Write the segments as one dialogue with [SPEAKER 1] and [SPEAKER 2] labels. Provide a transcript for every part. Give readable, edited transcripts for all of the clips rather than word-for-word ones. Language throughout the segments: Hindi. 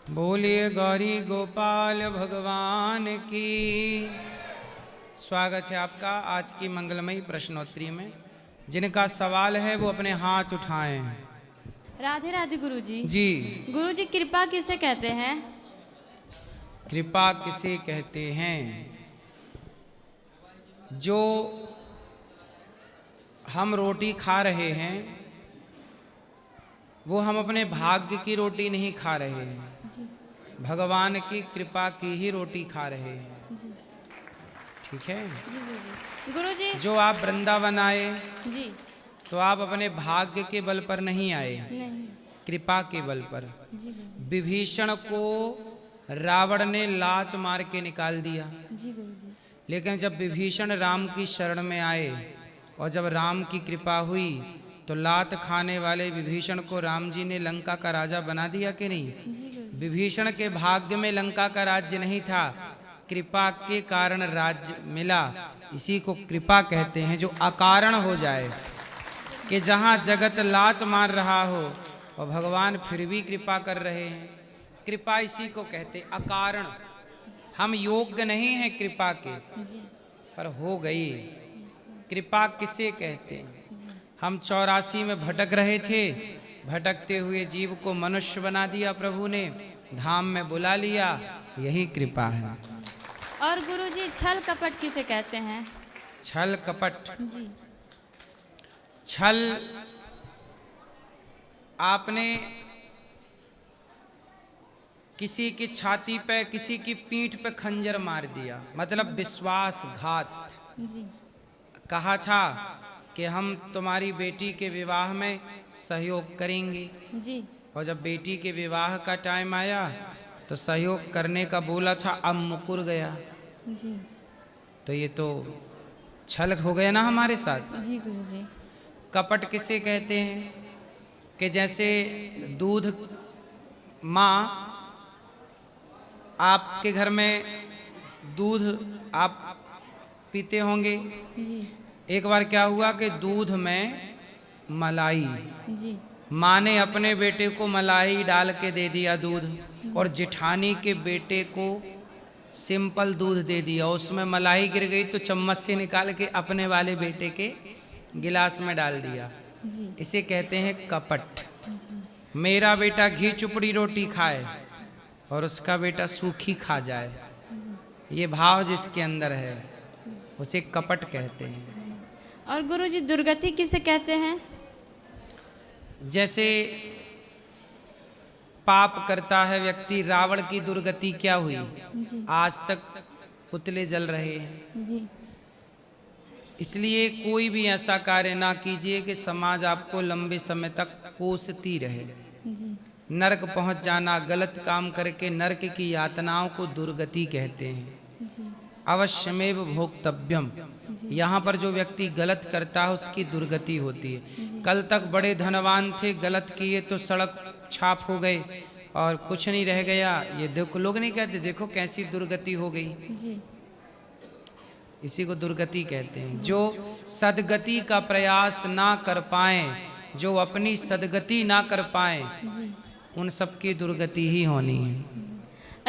[SPEAKER 1] बोलिए गौरी गोपाल भगवान की। स्वागत है आपका आज की मंगलमयी प्रश्नोत्तरी में। जिनका सवाल है वो अपने हाथ उठाएं।
[SPEAKER 2] राधे राधे गुरुजी।
[SPEAKER 1] जी,
[SPEAKER 2] गुरुजी, कृपा किसे कहते हैं?
[SPEAKER 1] कृपा किसे कहते हैं? जो हम रोटी खा रहे हैं वो हम अपने भाग्य की रोटी नहीं खा रहे हैं,
[SPEAKER 2] जी
[SPEAKER 1] भगवान की कृपा की ही रोटी खा रहे हैं।
[SPEAKER 2] जी
[SPEAKER 1] ठीक है।
[SPEAKER 2] जी गुरुजी। गुरुजी।
[SPEAKER 1] जो आप वृंदावन आए
[SPEAKER 2] जी।
[SPEAKER 1] तो आप अपने भाग्य के बल पर नहीं आए,
[SPEAKER 2] नहीं।
[SPEAKER 1] कृपा के बल पर।
[SPEAKER 2] जी गुरुजी।
[SPEAKER 1] विभीषण को रावण ने लात मार के निकाल दिया,
[SPEAKER 2] जी गुरुजी।
[SPEAKER 1] लेकिन जब विभीषण राम की शरण में आए और जब राम की कृपा हुई तो लात खाने वाले विभीषण को राम जी ने लंका का राजा बना दिया कि नहीं?
[SPEAKER 2] जी गुरुजी।
[SPEAKER 1] विभीषण के भाग्य में लंका का राज्य नहीं था, कृपा के कारण राज्य मिला। इसी को कृपा कहते हैं, जो अकारण हो जाए, कि जहाँ जगत लात मार रहा हो और भगवान फिर भी कृपा कर रहे हैं। कृपा इसी को कहते, अकारण। हम योग्य नहीं हैं कृपा के,
[SPEAKER 2] जी।
[SPEAKER 1] पर हो गई। कृपा किसे कहते हैं? हम 84 में भटक रहे थे, भटकते हुए जीव को मनुष्य बना दिया प्रभु ने, धाम में बुला लिया, यही कृपा है।
[SPEAKER 2] और गुरुजी, छल कपट किसे कहते हैं?
[SPEAKER 1] छल कपट।
[SPEAKER 2] जी।
[SPEAKER 1] छल, आपने किसी की छाती पे, किसी की पीठ पे खंजर मार दिया, मतलब विश्वासघात।
[SPEAKER 2] जी।
[SPEAKER 1] कहा था कि हम तुम्हारी बेटी के विवाह में सहयोग करेंगे,
[SPEAKER 2] जी।
[SPEAKER 1] और जब बेटी के विवाह का टाइम आया तो सहयोग करने का बोला था, अब मुकुर गया।
[SPEAKER 2] जी।
[SPEAKER 1] तो ये तो छल हो गया ना हमारे साथ।
[SPEAKER 2] जी गुरुजी।
[SPEAKER 1] कपट किसे कहते हैं? कि जैसे दूध, माँ आपके घर में दूध आप पीते होंगे।
[SPEAKER 2] जी।
[SPEAKER 1] एक बार क्या हुआ कि दूध में मलाई,
[SPEAKER 2] जी।
[SPEAKER 1] माँ ने अपने बेटे को मलाई डाल के दे दिया दूध, और जेठानी के बेटे को सिंपल दूध दे दिया। उसमें मलाई गिर गई तो चम्मच से निकाल के अपने वाले बेटे के गिलास में डाल दिया।
[SPEAKER 2] जी।
[SPEAKER 1] इसे कहते हैं कपट।
[SPEAKER 2] जी।
[SPEAKER 1] मेरा बेटा घी चुपड़ी रोटी खाए और उसका बेटा सूखी खा जाए, ये भाव जिसके अंदर है उसे कपट कहते हैं।
[SPEAKER 2] और गुरुजी, दुर्गति किसे कहते हैं?
[SPEAKER 1] जैसे पाप करता है व्यक्ति, रावण की दुर्गति क्या हुई?
[SPEAKER 2] जी।
[SPEAKER 1] आज तक पुतले जल रहे हैं।
[SPEAKER 2] जी।
[SPEAKER 1] इसलिए कोई भी ऐसा कार्य ना कीजिए कि समाज आपको लंबे समय तक कोसती रहे।
[SPEAKER 2] जी।
[SPEAKER 1] नरक पहुंच जाना, गलत काम करके नरक की यातनाओं को दुर्गति कहते हैं।
[SPEAKER 2] जी।
[SPEAKER 1] अवश्यमेव भोक्तव्यम। यहाँ पर जो व्यक्ति गलत करता है उसकी दुर्गति होती है। कल तक बड़े धनवान थे, गलत किए तो सड़क छाप हो गए और कुछ नहीं रह गया। ये देखो, लोग नहीं कहते देखो कैसी दुर्गति हो गई।
[SPEAKER 2] जी।
[SPEAKER 1] इसी को दुर्गति कहते हैं। जो सदगति का प्रयास ना कर पाए, जो अपनी सदगति ना कर पाए,
[SPEAKER 2] जी।
[SPEAKER 1] उन सबकी दुर्गति ही होनी है।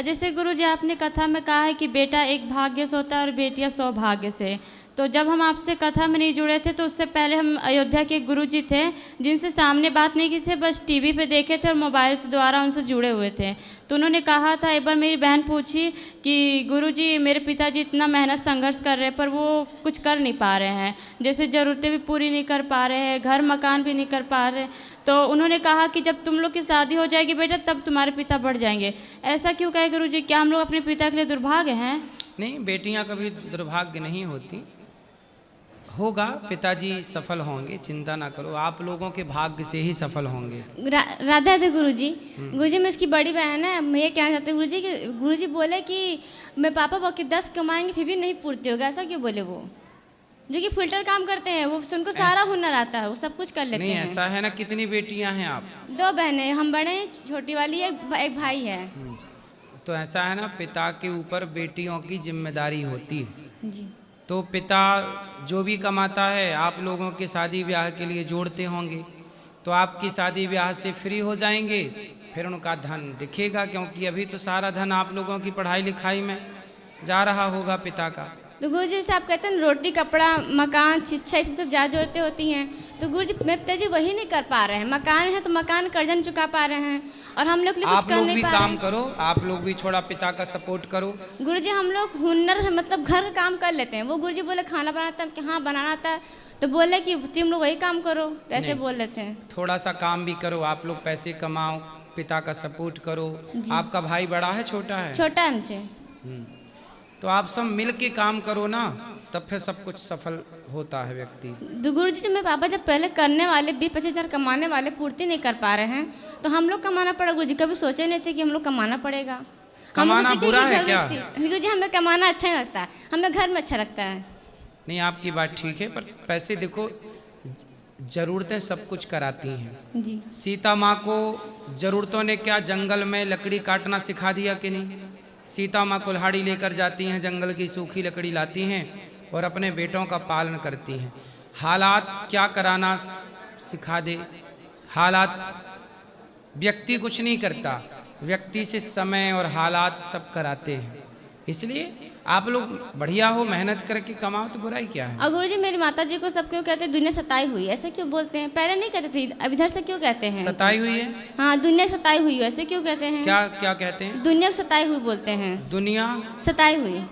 [SPEAKER 2] जैसे गुरुजी, आपने कथा में कहा है कि बेटा एक भाग्य से होता है और बेटियां सौभाग्य से। तो जब हम आपसे कथा में नहीं जुड़े थे तो उससे पहले हम अयोध्या के गुरुजी थे जिनसे सामने बात नहीं की थे, बस टीवी पे देखे थे और मोबाइल से द्वारा उनसे जुड़े हुए थे। तो उन्होंने कहा था, एक बार मेरी बहन पूछी कि गुरुजी, मेरे पिताजी इतना मेहनत संघर्ष कर रहे हैं पर वो कुछ कर नहीं पा रहे हैं, जैसे ज़रूरतें भी पूरी नहीं कर पा रहे हैं, घर मकान भी नहीं कर पा रहे। तो उन्होंने कहा कि जब तुम लोग की शादी हो जाएगी बेटा तब तुम्हारे पिता बढ़ जाएंगे। ऐसा क्यों कहे गुरुजी? क्या हम लोग अपने पिता के लिए दुर्भाग्य हैं? नहीं,
[SPEAKER 1] बेटियां कभी दुर्भाग्य नहीं होती। होगा, पिताजी सफल होंगे, चिंता ना करो, आप लोगों के भाग्य से ही सफल होंगे।
[SPEAKER 3] राधा राधे गुरुजी। गुरुजी, मैं इसकी बड़ी बहन है। मैं ये कहना चाहती हूँ गुरुजी कि गुरुजी बोले कि मैं पापा वो कि 10 कमाएंगे फिर भी नहीं पूर्ति होगा, ऐसा क्यों बोले? वो जो कि फिल्टर काम करते हैं, वो उनको सारा हुनर आता है, वो सब कुछ कर लेते हैं।
[SPEAKER 1] नहीं, ऐसा है ना। कितनी बेटियां हैं आप?
[SPEAKER 3] 2 बहनें, हम बड़े हैं, छोटी वाली एक भाई है।
[SPEAKER 1] तो ऐसा है ना, पिता के ऊपर बेटियों की जिम्मेदारी होती है।
[SPEAKER 3] जी।
[SPEAKER 1] तो पिता जो भी कमाता है आप लोगों के शादी ब्याह के लिए जोड़ते होंगे, तो आपकी शादी ब्याह से फ्री हो जाएंगे फिर उनका धन दिखेगा, क्योंकि अभी तो सारा धन आप लोगों की पढ़ाई लिखाई में जा रहा होगा पिता का।
[SPEAKER 3] तो गुरुजी जैसे आप कहते हैं ना, रोटी कपड़ा मकान शिक्षा इसमें तो ज़्यादा ज़रूरतें होती हैं, तो गुरुजी मेरे पिताजी वही नहीं कर पा रहे हैं। मकान है तो मकान कर्जा नहीं चुका पा रहे हैं, और हम लोग के लिए कुछ
[SPEAKER 1] आप
[SPEAKER 3] कर
[SPEAKER 1] लोग
[SPEAKER 3] नहीं
[SPEAKER 1] भी
[SPEAKER 3] पा रहे
[SPEAKER 1] काम
[SPEAKER 3] हैं।
[SPEAKER 1] करो, आप लोग भी थोड़ा पिता का सपोर्ट करो।
[SPEAKER 3] गुरुजी हम लोग हुनर है, मतलब घर का काम कर लेते हैं। वो गुरुजी बोले खाना बनाता है कि हाँ बनाना आता है, तो बोले कि तुम लोग वही काम करो, तो ऐसे बोल रहे थे।
[SPEAKER 1] थोड़ा सा काम भी करो, आप लोग पैसे कमाओ, पिता का सपोर्ट करो। आपका भाई बड़ा है छोटा है?
[SPEAKER 3] छोटा है हमसे।
[SPEAKER 1] तो आप सब मिल के काम करो ना, तब फिर सब कुछ सफल होता है व्यक्ति।
[SPEAKER 3] तो गुरुजी जब मेरे पापा जब पहले करने वाले 20-25 हज़ार कमाने वाले पूर्ति नहीं कर पा रहे हैं, तो हम लोग कमाना पड़ा। गुरुजी कभी सोचे नहीं थे कि हम लोग कमाना पड़ेगा।
[SPEAKER 1] कमाना बुरा है क्या?
[SPEAKER 3] गुरुजी हमें कमाना अच्छा नहीं लगता है, हमें घर में अच्छा लगता है।
[SPEAKER 1] नहीं, आपकी बात ठीक है, पर पैसे देखो, जरूरतें सब कुछ कराती हैं।
[SPEAKER 3] जी
[SPEAKER 1] सीता माँ को जरूरतों ने क्या जंगल में लकड़ी काटना सिखा दिया कि नहीं? सीता माँ कुल्हाड़ी लेकर जाती हैं, जंगल की सूखी लकड़ी लाती हैं और अपने बेटों का पालन करती हैं। हालात क्या कराना सिखा दे, हालात व्यक्ति कुछ नहीं करता, व्यक्ति से समय और हालात सब कराते हैं। इसलिए आप लोग बढ़िया हो, मेहनत करके कमाओ, तो बुराई क्या है?
[SPEAKER 3] और गुरुजी मेरी माता जी को सब क्यों कहते हैं दुनिया सताई हुई, ऐसे क्यों बोलते हैं? पहले नहीं कहते थे, अब इधर से क्यों कहते हैं?
[SPEAKER 1] सताई हुई है?
[SPEAKER 3] हाँ, दुनिया सताई हुई, ऐसे क्यों कहते हैं?
[SPEAKER 1] क्या क्या कहते हैं?
[SPEAKER 3] दुनिया सताई हुई बोलते हैं।
[SPEAKER 1] दुनिया
[SPEAKER 3] सताई हुई,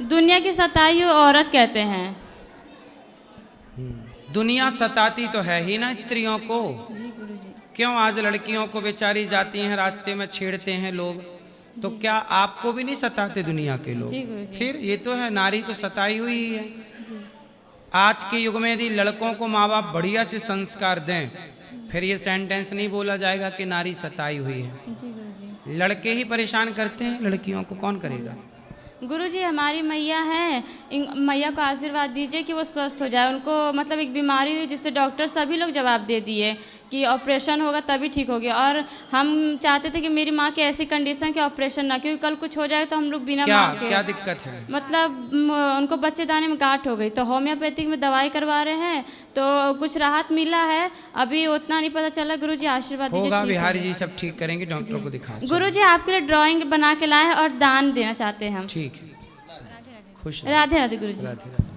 [SPEAKER 2] दुनिया की सताई हुई औरत कहते हैं।
[SPEAKER 1] दुनिया सताती तो है ही ना स्त्रियों को। क्यों आज लड़कियों को बेचारी जाती हैं, रास्ते में छेड़ते हैं लोग, तो क्या आपको भी नहीं सताते दुनिया के लोग?
[SPEAKER 2] जी गुरुजी।
[SPEAKER 1] फिर ये तो है, नारी तो सताई हुई ही है। आज के युग में यदि लड़कों को माँ बाप बढ़िया से संस्कार दें, फिर ये सेंटेंस नहीं बोला जाएगा कि नारी सताई हुई है।
[SPEAKER 2] जी गुरुजी।
[SPEAKER 1] लड़के ही परेशान करते हैं, लड़कियों को कौन करेगा?
[SPEAKER 2] गुरुजी हमारी मैया है, मैया को आशीर्वाद दीजिए कि वो स्वस्थ हो जाए। उनको मतलब एक बीमारी हुई जिससे डॉक्टर सभी लोग जवाब दे दिए कि ऑपरेशन होगा तभी ठीक होगी, और हम चाहते थे कि मेरी माँ की ऐसी कंडीशन कि ऑपरेशन ना, क्योंकि कल कुछ हो जाए तो हम लोग बिना
[SPEAKER 1] क्या
[SPEAKER 2] माँ के।
[SPEAKER 1] क्या दिक्कत है?
[SPEAKER 2] मतलब उनको बच्चेदानी में गांठ हो गई, तो होम्योपैथिक में दवाई करवा रहे हैं, तो कुछ राहत मिला है, अभी उतना नहीं पता चला। गुरुजी आशीर्वाद दीजिए।
[SPEAKER 1] होगा,
[SPEAKER 2] ठीक
[SPEAKER 1] बिहारी
[SPEAKER 2] हो
[SPEAKER 1] जी सब ठीक करेंगे, डॉक्टर को दिखाओ।
[SPEAKER 2] गुरुजी आपके लिए ड्राइंग बना के लाए हैं और दान देना चाहते हैं हम।
[SPEAKER 1] ठीक है, खुश रहो।
[SPEAKER 2] राधे राधे गुरुजी।
[SPEAKER 1] राधे राधे।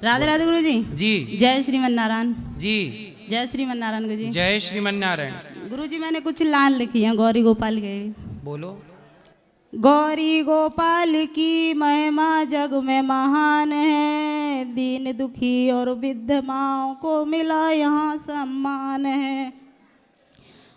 [SPEAKER 4] राधे राधे गुरु जी।
[SPEAKER 1] जी
[SPEAKER 4] जय श्रीमन नारायण।
[SPEAKER 1] जी,
[SPEAKER 4] जय श्रीमन नारायण गुरु जी।
[SPEAKER 1] जय श्रीमन नारायण।
[SPEAKER 4] गुरु जी मैंने कुछ लाइन लिखी है गौरी गोपाल के।
[SPEAKER 1] बोलो।
[SPEAKER 4] गौरी गोपाल की महिमा जग में महान है, दीन दुखी और वृद्ध माओं को मिला यहाँ सम्मान है।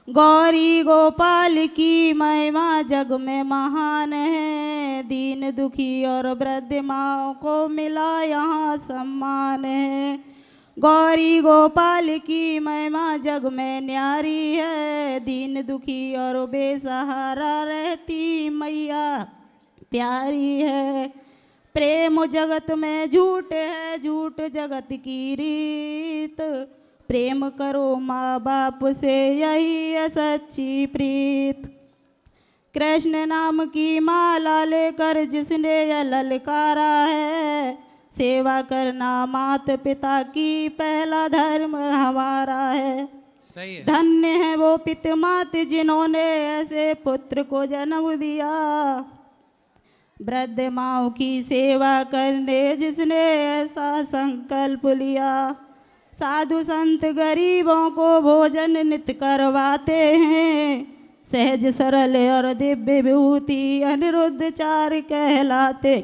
[SPEAKER 4] गौरी गोपाल की महिमा जग में महान है, दीन दुखी और वृद्ध माओं को मिला यहाँ सम्मान है। गौरी गोपाल की महिमा जग में न्यारी है, दीन दुखी और बेसहारा रहती मैया प्यारी है। प्रेम जगत में झूठ है, झूठ जगत की रीत, प्रेम करो माँ बाप से यही है सच्ची प्रीत। कृष्ण नाम की माला लेकर जिसने यह ललकारा है, सेवा करना माता पिता की पहला धर्म हमारा है।
[SPEAKER 1] सही है।
[SPEAKER 4] धन्य है वो पिता माता जिन्होंने ऐसे पुत्र को जन्म दिया, वृद्ध माँ की सेवा करने जिसने ऐसा संकल्प लिया। साधु संत गरीबों को भोजन नित्य करवाते हैं, सहज सरल और दिव्य विभूति अनिरुद्धाचार्य कहलाते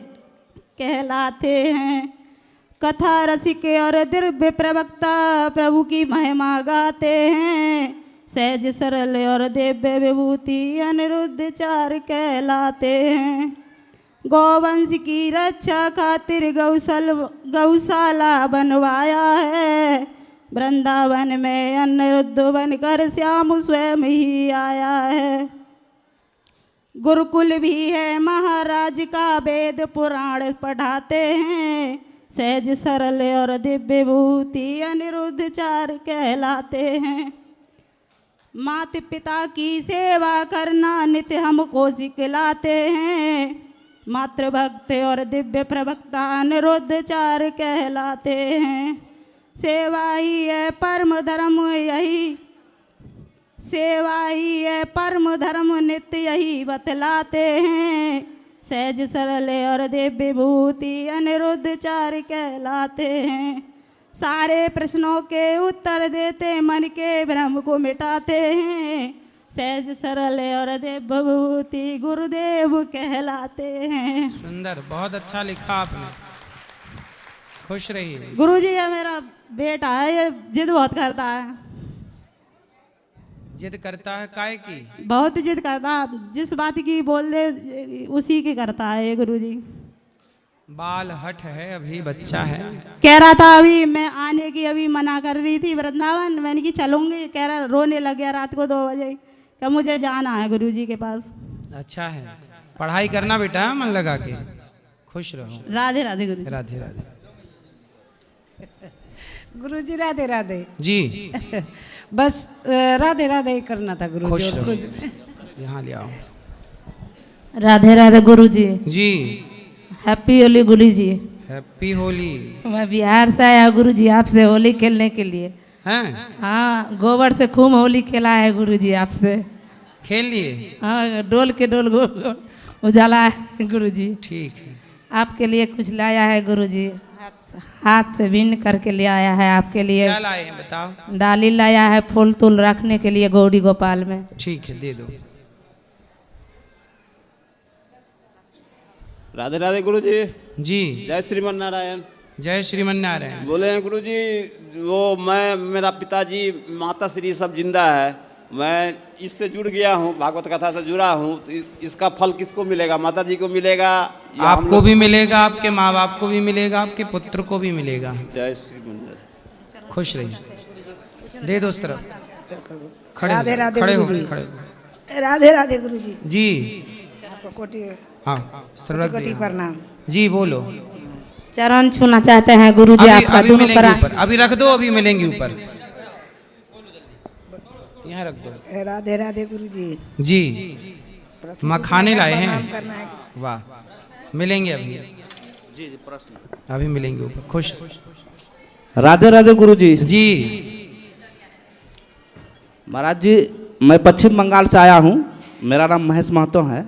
[SPEAKER 4] हैं। कथा रसिक और दिव्य प्रवक्ता प्रभु की महिमा गाते हैं, सहज सरल और दिव्य विभूति अनिरुद्धाचार्य कहलाते हैं। गौवंश की रक्षा खातिर गौशाला बनवाया है, वृंदावन में अनिरुद्ध बनकर श्याम स्वयं ही आया है। गुरुकुल भी है महाराज का, वेद पुराण पढ़ाते हैं, सहज सरल और दिव्य विभूति अनिरुद्धाचार्य कहलाते हैं। माता पिता की सेवा करना नित्य हमको सिखलाते हैं, मातृभक्त और दिव्य प्रवक्ता अनिरुद्धाचार्य कहलाते हैं। सेवा ही है परम धर्म यही, सेवा ही है परम धर्म नित्य यही बतलाते हैं। सहज सरल और दिव्य विभूति अनिरुद्ध चार कहलाते हैं। सारे प्रश्नों के उत्तर देते मन के भ्रम को मिटाते हैं। सहज सरल और दिव्य विभूति गुरुदेव कहलाते हैं।
[SPEAKER 1] सुंदर, बहुत अच्छा लिखा आपने, खुश रहिए।
[SPEAKER 4] गुरुजी ये मेरा बेटा है, ये जिद बहुत करता है।
[SPEAKER 1] जिद करता है काय की?
[SPEAKER 4] बहुत जिद करता है, जिस बात की बोल दे उसी की करता है ये गुरुजी।
[SPEAKER 1] बाल हठ है, अभी बच्चा है।
[SPEAKER 4] कह रहा था अभी मैं आने की, अभी मना कर रही थी वृंदावन, मैंने की चलूंगी, कह रहा रोने लग गया रात को 2 बजे, क्या मुझे जाना है गुरुजी के पास।
[SPEAKER 1] अच्छा है, पढ़ाई करना बेटा मन लगा के, खुश रहो।
[SPEAKER 4] राधे राधे गुरुजी।
[SPEAKER 1] राधे राधे।
[SPEAKER 5] गुरुजी राधे राधे
[SPEAKER 1] जी
[SPEAKER 5] बस राधे राधे ही करना था गुरुजी।
[SPEAKER 1] खुश
[SPEAKER 5] और
[SPEAKER 1] रहो,
[SPEAKER 5] कुछ-
[SPEAKER 1] यहाँ ले आओ।
[SPEAKER 6] राधे राधे गुरुजी।
[SPEAKER 1] जी
[SPEAKER 6] हैप्पी होली गुरुजी।
[SPEAKER 1] हैप्पी होली।
[SPEAKER 6] मैं बिहार से आया गुरुजी आपसे होली खेलने के लिए।
[SPEAKER 1] हैं?
[SPEAKER 6] हाँ, गोबर से खूब होली खेला है गुरुजी आपसे।
[SPEAKER 1] खेल लिए?
[SPEAKER 6] हाँ, डोल के डोल गोल गोल उजाला है गुरुजी।
[SPEAKER 1] ठीक है।
[SPEAKER 6] आपके लिए कुछ लाया है गुरुजी, हाथ से बिन करके ले आया है आपके लिए।
[SPEAKER 1] क्या लाए हैं बताओ?
[SPEAKER 6] डाली लाया है फूल तूल रखने के लिए गौरी गोपाल में।
[SPEAKER 1] ठीक है, दे दो।
[SPEAKER 7] राधे राधे गुरुजी।
[SPEAKER 1] जी
[SPEAKER 7] जय श्रीमन नारायण।
[SPEAKER 1] जय श्रीमन नारायण।
[SPEAKER 7] बोले हैं गुरुजी, वो मैं, मेरा पिताजी, माता श्री सब जिंदा है, मैं इससे जुड़ गया हूँ, भागवत कथा से जुड़ा हूँ, तो इसका फल किसको मिलेगा? माता जी को मिलेगा या हम
[SPEAKER 1] आपको
[SPEAKER 7] लोग?
[SPEAKER 1] भी मिलेगा, आपके माँ बाप को भी मिलेगा, आपके पुत्र को भी मिलेगा।
[SPEAKER 7] जय श्रीमन नारायण।
[SPEAKER 1] खुश रहिए। दे दो उस तरफ। खड़े
[SPEAKER 5] राधे
[SPEAKER 1] हो,
[SPEAKER 5] राधे
[SPEAKER 1] खड़े हो,
[SPEAKER 5] गुरुजी।
[SPEAKER 1] खड़े हो।
[SPEAKER 5] राधे राधे गुरुजी।
[SPEAKER 1] जी
[SPEAKER 5] आपको कोटि
[SPEAKER 1] हाँ, इस तरफ रख
[SPEAKER 5] कोटि
[SPEAKER 1] दिया।
[SPEAKER 5] प्रणाम।
[SPEAKER 1] जी बोलो।
[SPEAKER 6] चरण छूना चाहते हैं गुरुजी
[SPEAKER 1] अभी
[SPEAKER 6] आपका
[SPEAKER 1] अभी
[SPEAKER 6] दोनों
[SPEAKER 1] मिलेंगे
[SPEAKER 6] करा।
[SPEAKER 1] ऊपर, अभी रख दो, अभी मिलेंगे ऊपर। यहाँ रख दो।
[SPEAKER 5] राधे राधे गुरुजी।
[SPEAKER 1] जी
[SPEAKER 5] प्रश्न
[SPEAKER 1] मखाने
[SPEAKER 5] पूछना है,
[SPEAKER 1] लाए
[SPEAKER 5] प्रणाम
[SPEAKER 1] हैं।
[SPEAKER 5] करना है।
[SPEAKER 1] वाह, मिलेंगे अभी। जी प्रश्न अभी मिलेंगे ऊपर। खुश।
[SPEAKER 8] राधे राधे गुरुजी।
[SPEAKER 1] जी
[SPEAKER 8] महाराज जी, मैं पश्चिम बंगाल से आया हूँ, मेरा नाम महेश महतो है।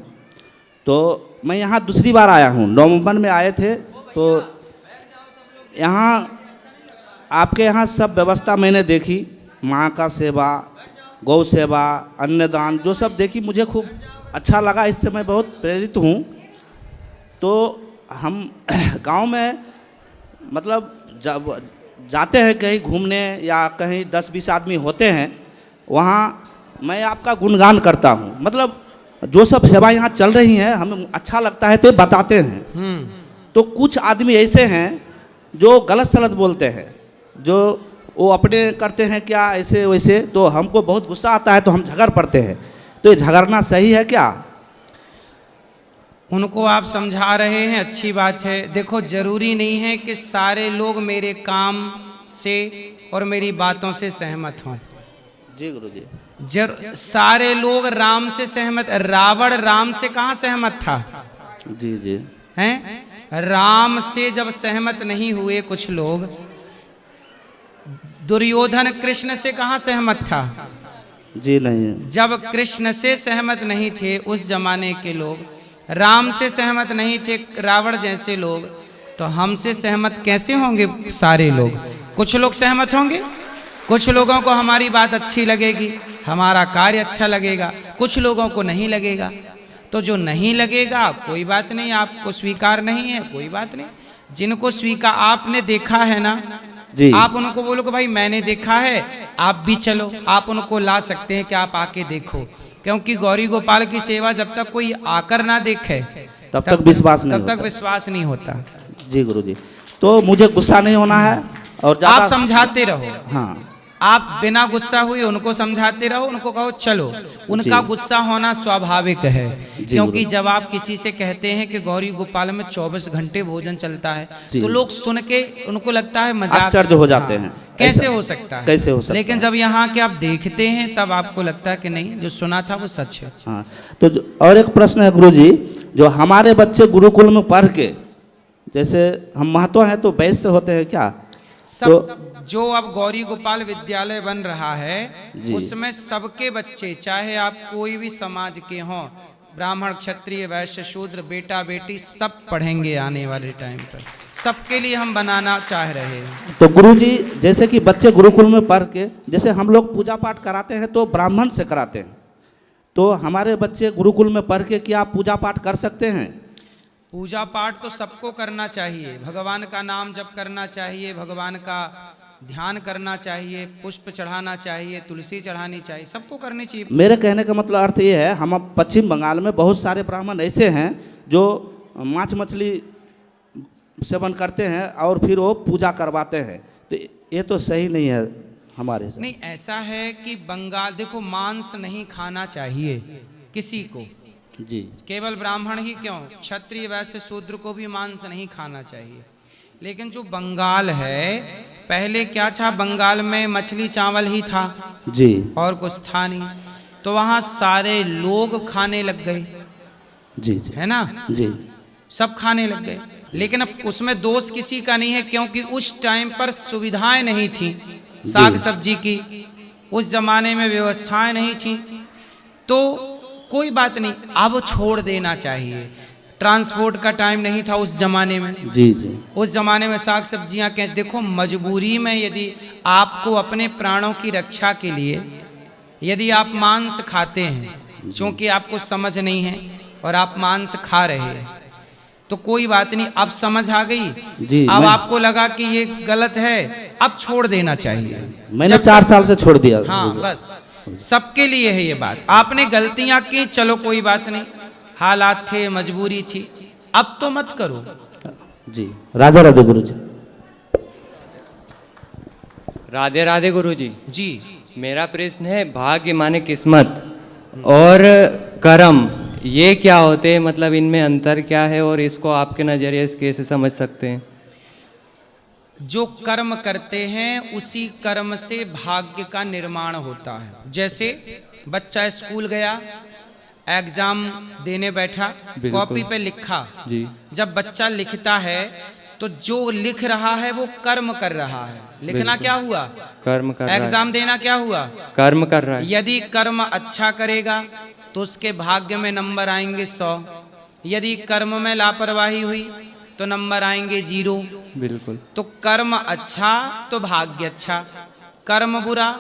[SPEAKER 8] तो मैं यहाँ दूसरी बार आया हूँ, नवंबर में आए थे, तो यहाँ आपके यहाँ सब व्यवस्था मैंने देखी, माँ का सेवा, गौ सेवा, अन्नदान, जो सब देखी मुझे खूब अच्छा लगा, इससे मैं बहुत प्रेरित हूँ। तो हम गांव में मतलब जब जाते हैं कहीं घूमने या कहीं 10-20 आदमी होते हैं, वहाँ मैं आपका गुणगान करता हूँ, मतलब जो सब सेवा यहाँ चल रही हैं हमें अच्छा लगता है तो बताते हैं। तो कुछ आदमी ऐसे हैं जो गलत सलत बोलते हैं, जो वो अपने करते हैं क्या ऐसे वैसे, तो हमको बहुत गुस्सा आता है, तो हम झगड़ पड़ते हैं। तो ये झगड़ना सही है क्या?
[SPEAKER 1] उनको आप समझा रहे हैं, अच्छी बात है। देखो जरूरी नहीं है कि सारे लोग मेरे काम से और मेरी बातों से सहमत हों।
[SPEAKER 8] जी गुरुजी।
[SPEAKER 1] सारे लोग राम से सहमत, रावण राम से कहाँ सहमत था?
[SPEAKER 8] जी जी।
[SPEAKER 1] हैं? राम से जब सहमत नहीं हुए कुछ लोग, दुर्योधन कृष्ण से कहाँ सहमत था?
[SPEAKER 8] जी नहीं।
[SPEAKER 1] जब कृष्ण से सहमत नहीं थे उस जमाने के लोग, राम से सहमत नहीं थे रावण जैसे लोग, तो हमसे सहमत कैसे होंगे सारे लोग? कुछ लोग सहमत होंगे, कुछ लोगों को हमारी बात अच्छी लगेगी, हमारा कार्य अच्छा लगेगा, कुछ लोगों को नहीं लगेगा। तो जो नहीं लगेगा कोई बात नहीं, आपको स्वीकार नहीं है कोई बात नहीं। जिनको स्वीकार आपने देखा है ना
[SPEAKER 8] जी।
[SPEAKER 1] आप उनको बोलो कि भाई मैंने देखा है, आप भी चलो, आप उनको ला सकते हैं कि आप आके देखो। क्योंकि गौरी गोपाल की सेवा जब तक कोई आकर ना देखे
[SPEAKER 8] तब तक विश्वास नहीं
[SPEAKER 1] तब तक
[SPEAKER 8] होता।
[SPEAKER 1] विश्वास नहीं होता।
[SPEAKER 8] जी गुरुजी। तो मुझे गुस्सा नहीं होना है और
[SPEAKER 1] आप
[SPEAKER 8] ज़्यादा
[SPEAKER 1] समझाते रहो,
[SPEAKER 8] हाँ
[SPEAKER 1] आप बिना गुस्सा हुए उनको समझाते रहो, उनको कहो चलो। उनका
[SPEAKER 8] जी।
[SPEAKER 1] गुस्सा होना स्वाभाविक है, क्योंकि
[SPEAKER 8] गुरु।
[SPEAKER 1] जब आप किसी से कहते हैं कि गौरी गोपाल में 24 घंटे भोजन चलता है,
[SPEAKER 8] जी।
[SPEAKER 1] तो लोग सुन के उनको लगता है मजाक,
[SPEAKER 8] आश्चर्य हो जाते हैं।
[SPEAKER 1] कैसे
[SPEAKER 8] ऐसा-
[SPEAKER 1] हो सकता है,
[SPEAKER 8] कैसे हो सकता
[SPEAKER 1] लेकिन
[SPEAKER 8] है?
[SPEAKER 1] जब यहाँ के आप देखते हैं तब आपको लगता है कि नहीं, जो सुना था वो सच है।
[SPEAKER 8] हाँ। तो और एक प्रश्न है गुरुजी, जो हमारे बच्चे गुरुकुल में पढ़ के, जैसे हम महतो हैं तो वैश्य होते हैं क्या?
[SPEAKER 1] सब जो अब गौरी गोपाल विद्यालय बन रहा है
[SPEAKER 8] जी।
[SPEAKER 1] उसमें सबके बच्चे, चाहे आप कोई भी समाज के हों, ब्राह्मण क्षत्रिय वैश्य शूद्र, बेटा बेटी, सब पढ़ेंगे आने वाले टाइम पर। सबके लिए हम बनाना चाह रहे हैं।
[SPEAKER 8] तो गुरुजी जैसे कि बच्चे गुरुकुल में पढ़ के, जैसे हम लोग पूजा पाठ कराते हैं तो ब्राह्मण से कराते हैं, तो हमारे बच्चे गुरुकुल में पढ़ के क्या पूजा पाठ कर सकते हैं?
[SPEAKER 1] पूजा पाठ तो सबको करना चाहिए, भगवान का नाम जप करना चाहिए, भगवान का ध्यान करना चाहिए, पुष्प चढ़ाना चाहिए, तुलसी चढ़ानी चाहिए, सबको करनी चाहिए।
[SPEAKER 8] मेरे कहने का मतलब अर्थ ये है, हम अब पश्चिम बंगाल में बहुत सारे ब्राह्मण ऐसे हैं जो मांस मछली सेवन करते हैं और फिर वो पूजा करवाते हैं, तो ये तो सही नहीं है हमारे से।
[SPEAKER 1] नहीं, ऐसा है कि बंगाल, देखो मांस नहीं खाना चाहिए किसी को
[SPEAKER 8] जी।
[SPEAKER 1] केवल ब्राह्मण ही क्यों, क्षत्रिय वैश्य शूद्र को भी मांस नहीं खाना चाहिए। लेकिन जो बंगाल है, पहले क्या था, बंगाल में मछली चावल ही था
[SPEAKER 8] जी।
[SPEAKER 1] और कुछ था नहीं, तो वहाँ सारे लोग खाने लग गए,
[SPEAKER 8] जी जी
[SPEAKER 1] है ना,
[SPEAKER 8] जी।
[SPEAKER 1] सब खाने लग गए। लेकिन अब उसमें दोष किसी का नहीं है, क्योंकि उस टाइम पर सुविधाएं नहीं थी साग सब्जी की, उस जमाने में व्यवस्थाएं नहीं थी, तो कोई बात नहीं, अब छोड़ देना चाहिए। ट्रांसपोर्ट का टाइम नहीं था उस जमाने में।
[SPEAKER 8] जी जी।
[SPEAKER 1] उस जमाने में साग सब्जियां कैसे, देखो मजबूरी में यदि आपको अपने प्राणों की रक्षा के लिए यदि आप मांस खाते हैं, क्योंकि आपको समझ नहीं है और आप मांस खा रहे हैं, तो कोई बात नहीं, अब समझ आ गई
[SPEAKER 8] जी।
[SPEAKER 1] अब आपको लगा कि ये गलत है, अब छोड़ देना चाहिए।
[SPEAKER 8] मैंने 4 साल से छोड़ दिया।
[SPEAKER 1] हाँ, बस सबके लिए है ये बात। आपने गलतियां की, चलो कोई बात नहीं, हालात थे, मजबूरी थी, अब तो मत करो।
[SPEAKER 8] जी। राधे राधे गुरु जी।
[SPEAKER 9] राधे राधे गुरु जी।
[SPEAKER 1] जी।
[SPEAKER 9] मेरा प्रश्न है, भाग्य माने किस्मत और कर्म, ये क्या होते हैं, मतलब इनमें अंतर क्या है और इसको आपके नज़रिए से कैसे समझ सकते हैं?
[SPEAKER 1] जो कर्म करते हैं उसी कर्म से भाग्य का निर्माण होता है। जैसे बच्चा स्कूल गया, एग्जाम देने बैठा, कॉपी पे लिखा
[SPEAKER 9] जी।
[SPEAKER 1] जब बच्चा लिखता है तो जो लिख रहा है वो कर्म कर रहा है। लिखना क्या हुआ,
[SPEAKER 9] कर्म कर रहा है।
[SPEAKER 1] एग्जाम देना क्या हुआ,
[SPEAKER 9] कर्म कर रहा है।
[SPEAKER 1] यदि कर्म अच्छा करेगा तो उसके भाग्य में नंबर आएंगे 100, यदि कर्म में लापरवाही हुई तो नंबर आएंगे 0।
[SPEAKER 9] बिल्कुल।
[SPEAKER 1] तो कर्म अच्छा तो भाग्य अच्छा, कर्म बुरा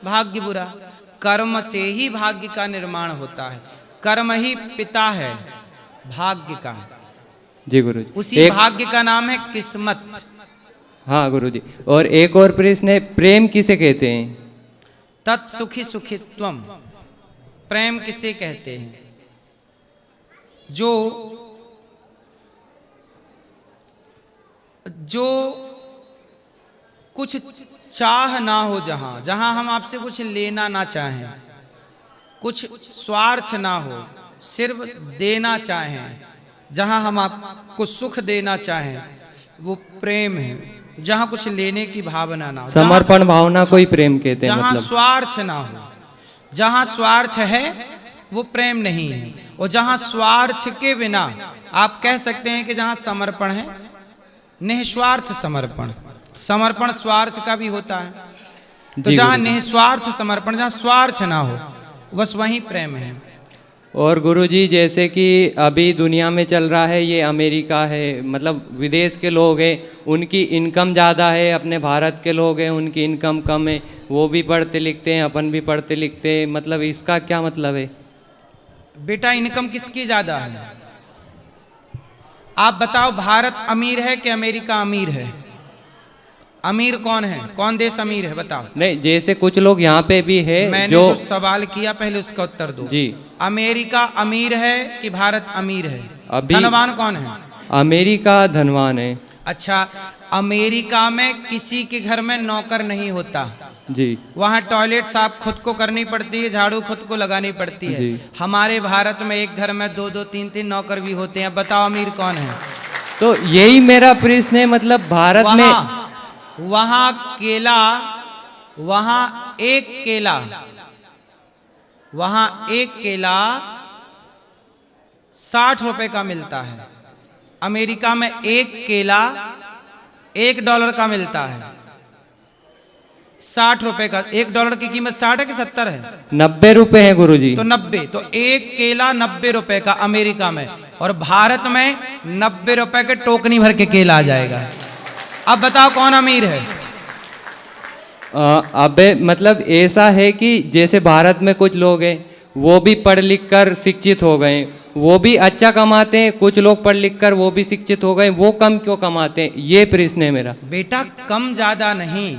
[SPEAKER 1] भाग्य बुरा। कर्म से ही भाग्य का निर्माण होता है, कर्म ही पिता है भाग्य का।
[SPEAKER 9] जी गुरु जी।
[SPEAKER 1] उसी भाग्य का नाम है किस्मत।
[SPEAKER 9] हाँ गुरु जी। और एक और प्रश्न है, प्रेम किसे कहते हैं?
[SPEAKER 1] तत्सुखी सुखित्वम, प्रेम किसे कहते हैं? जो कुछ चाह ना हो, जहां हम आपसे कुछ लेना ना चाहें, कुछ स्वार्थ ना हो, सिर्फ देना चाहें, जहां हम आपको सुख देना चाहें, वो प्रेम है। जहां कुछ लेने की भावना ना हो,
[SPEAKER 9] समर्पण भावना को ही प्रेम कहते हैं।
[SPEAKER 1] जहां
[SPEAKER 9] मतलब
[SPEAKER 1] स्वार्थ ना हो, जहां स्वार्थ है वो प्रेम नहीं है। और जहां स्वार्थ के बिना, आप कह सकते हैं कि जहां समर्पण है, निस्वार्थ समर्पण, समर्पण स्वार्थ का भी होता है, तो जहां निस्वार्थ समर्पण, जहां स्वार्थ ना हो, बस वही प्रेम है।
[SPEAKER 9] और गुरुजी जैसे कि अभी दुनिया में चल रहा है, ये अमेरिका है, मतलब विदेश के लोग हैं, उनकी इनकम ज़्यादा है, अपने भारत के लोग हैं उनकी इनकम कम है, वो भी पढ़ते लिखते हैं, अपन भी पढ़ते लिखते हैं, मतलब इसका क्या मतलब है?
[SPEAKER 1] बेटा इनकम किसकी ज़्यादा है? आप बताओ, भारत अमीर है कि अमेरिका अमीर है? अमीर कौन है, कौन देश अमीर है बताओ?
[SPEAKER 9] नहीं, जैसे कुछ लोग यहाँ पे भी है,
[SPEAKER 1] मैंने जो सवाल किया पहले उसका उत्तर दो
[SPEAKER 9] जी।
[SPEAKER 1] अमेरिका अमीर है कि भारत अमीर है?
[SPEAKER 9] अभी
[SPEAKER 1] धनवान कौन है?
[SPEAKER 9] अमेरिका धनवान है।
[SPEAKER 1] अच्छा, अमेरिका में किसी के घर में नौकर नहीं होता
[SPEAKER 9] जी।
[SPEAKER 1] वहाँ टॉयलेट साफ खुद को करनी पड़ती है, झाड़ू खुद को लगानी पड़ती है। हमारे भारत में एक घर में 2-2 3-3 नौकर भी होते हैं। बताओ अमीर कौन है?
[SPEAKER 9] तो यही मेरा प्रश्न है, मतलब भारत में
[SPEAKER 1] वहाँ केला, वहाँ एक केला 60 रुपए का मिलता है। अमेरिका में एक केला $1 का मिलता है। 60 रुपए का। $1 की कीमत 60 है कि 70 है?
[SPEAKER 9] 90 रुपए है गुरुजी।
[SPEAKER 1] तो 90, तो एक केला 90 रुपए का अमेरिका में, और भारत में 90 रुपए के टोकनी भर के केला आ जाएगा। अब बताओ कौन अमीर है?
[SPEAKER 9] अबे मतलब ऐसा है कि जैसे भारत में कुछ लोग हैं वो भी पढ़ लिख कर शिक्षित हो गए, वो भी अच्छा कमाते हैं, कुछ लोग पढ़ लिख कर वो भी शिक्षित हो गए, वो कम क्यों कमाते हैं, ये प्रश्न है मेरा।
[SPEAKER 1] बेटा कम ज्यादा नहीं,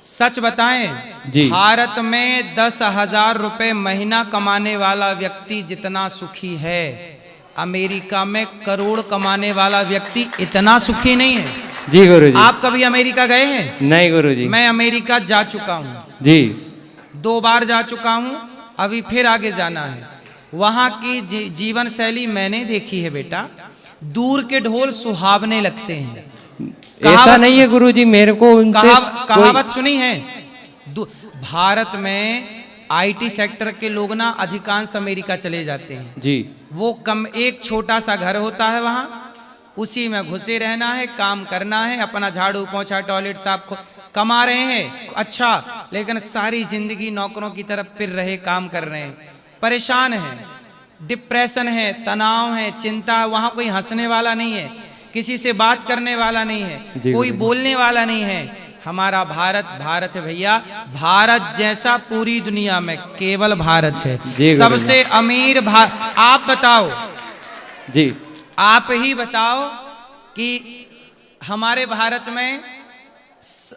[SPEAKER 1] सच बताएं
[SPEAKER 9] जी।
[SPEAKER 1] भारत में 10,000 रुपए महीना कमाने वाला व्यक्ति जितना सुखी है, अमेरिका में करोड़ कमाने वाला व्यक्ति इतना सुखी नहीं है।
[SPEAKER 9] जी गुरुजी।
[SPEAKER 1] आप कभी अमेरिका गए हैं?
[SPEAKER 9] नहीं गुरुजी।
[SPEAKER 1] मैं अमेरिका जा चुका हूँ
[SPEAKER 9] जी।
[SPEAKER 1] 2 बार जा चुका हूँ, अभी फिर आगे जाना है। वहाँ की जीवन शैली मैंने देखी है बेटा। दूर के ढोल सुहावने लगते हैं।
[SPEAKER 9] ऐसा नहीं है गुरुजी, मेरे को उनसे
[SPEAKER 1] कहावत सुनी है? भारत में आईटी सेक्टर के लोग ना अधिकांश अमेरिका चले जाते हैं
[SPEAKER 9] जी। वो
[SPEAKER 1] एक छोटा सा घर होता है वहाँ, उसी में घुसे रहना है, काम करना है, अपना झाड़ू पोंछा टॉयलेट साफ, कमा रहे हैं अच्छा, लेकिन सारी जिंदगी नौकरों की तरफ फिर रहे, काम कर रहे हैं, परेशान है, डिप्रेशन है, तनाव है, चिंता है। वहाँ कोई हंसने वाला नहीं है, किसी से बात करने वाला नहीं है, कोई बोलने वाला नहीं है। हमारा भारत है भैया, भारत जैसा पूरी दुनिया में केवल भारत है। सबसे अमीर भारत। आप बताओ
[SPEAKER 9] जी,
[SPEAKER 1] आप ही बताओ कि हमारे भारत में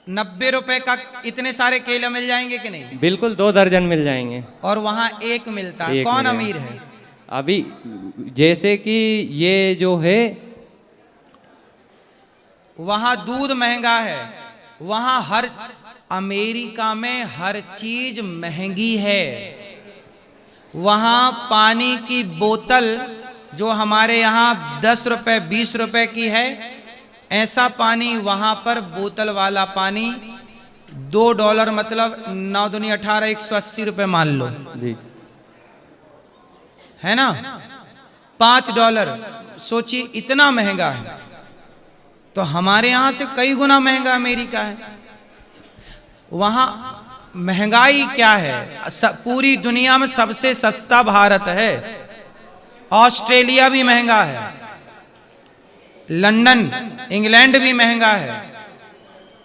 [SPEAKER 1] 90 रुपए का इतने सारे केले मिल जाएंगे कि नहीं?
[SPEAKER 9] बिल्कुल 2 दर्जन मिल जाएंगे।
[SPEAKER 1] और वहाँ एक मिलता है। कौन अमीर है?
[SPEAKER 9] अभी जैसे कि ये जो है,
[SPEAKER 1] वहाँ दूध महंगा है, वहाँ अमेरिका में हर चीज महंगी है। वहाँ पानी की बोतल जो हमारे यहाँ 10 रुपए 20 रुपए की है, ऐसा पानी वहाँ पर बोतल वाला पानी $2 मतलब 9 दूनी 18, 180 रुपए मान लो
[SPEAKER 9] जी,
[SPEAKER 1] है ना। $5 सोचिए इतना महंगा है। तो हमारे यहाँ से कई गुना महंगा अमेरिका है। वहाँ महंगाई क्या है? पूरी दुनिया में सबसे सस्ता भारत है। ऑस्ट्रेलिया भी महंगा है, लंदन इंग्लैंड भी महंगा है,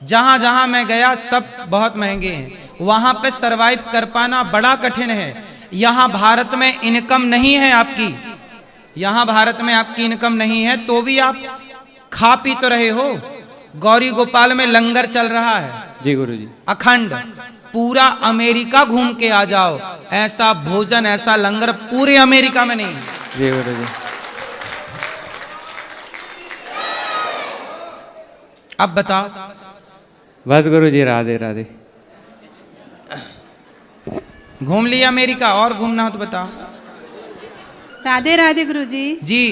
[SPEAKER 1] जहां जहां मैं गया सब बहुत महंगे हैं। वहां पे सरवाइव कर पाना बड़ा कठिन है। यहां भारत में इनकम नहीं है आपकी, यहां भारत में आपकी इनकम नहीं है तो भी आप खा पी तो रहे हो। गौरी गोपाल में लंगर चल रहा है
[SPEAKER 9] जी गुरुजी,
[SPEAKER 1] अखंड। पूरा अमेरिका घूम के आ जाओ, ऐसा भोजन ऐसा लंगर पूरे अमेरिका में नहीं है।
[SPEAKER 9] जी गुरुजी।
[SPEAKER 1] अब बताओ।
[SPEAKER 9] बस गुरुजी, राधे राधे।
[SPEAKER 1] घूम लिया अमेरिका, और घूमना हो तो बताओ।
[SPEAKER 10] राधे राधे गुरुजी।
[SPEAKER 1] जी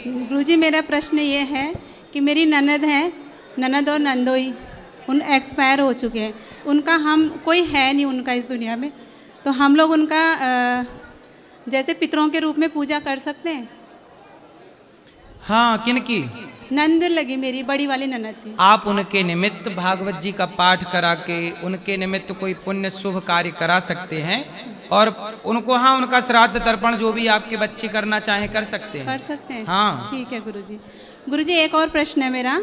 [SPEAKER 10] गुरुजी, मेरा प्रश्न ये है कि मेरी ननद है, ननद और नंदोई, उन एक्सपायर हो चुके हैं, उनका हम कोई है नहीं उनका इस दुनिया में, तो हम लोग उनका जैसे पितरों के रूप में पूजा कर सकते हैं?
[SPEAKER 1] हाँ, किनकी?
[SPEAKER 10] नंद लगी, मेरी बड़ी वाली ननद थी।
[SPEAKER 1] आप उनके निमित्त भागवत जी का पाठ करा के उनके निमित्त कोई पुण्य शुभ कार्य करा सकते हैं, और उनको हाँ उनका श्राद्ध तर्पण जो भी आपके बच्चे करना चाहें कर सकते हैं।
[SPEAKER 10] कर सकते हैं,
[SPEAKER 1] हाँ
[SPEAKER 10] ठीक है गुरुजी। गुरुजी, एक और प्रश्न है मेरा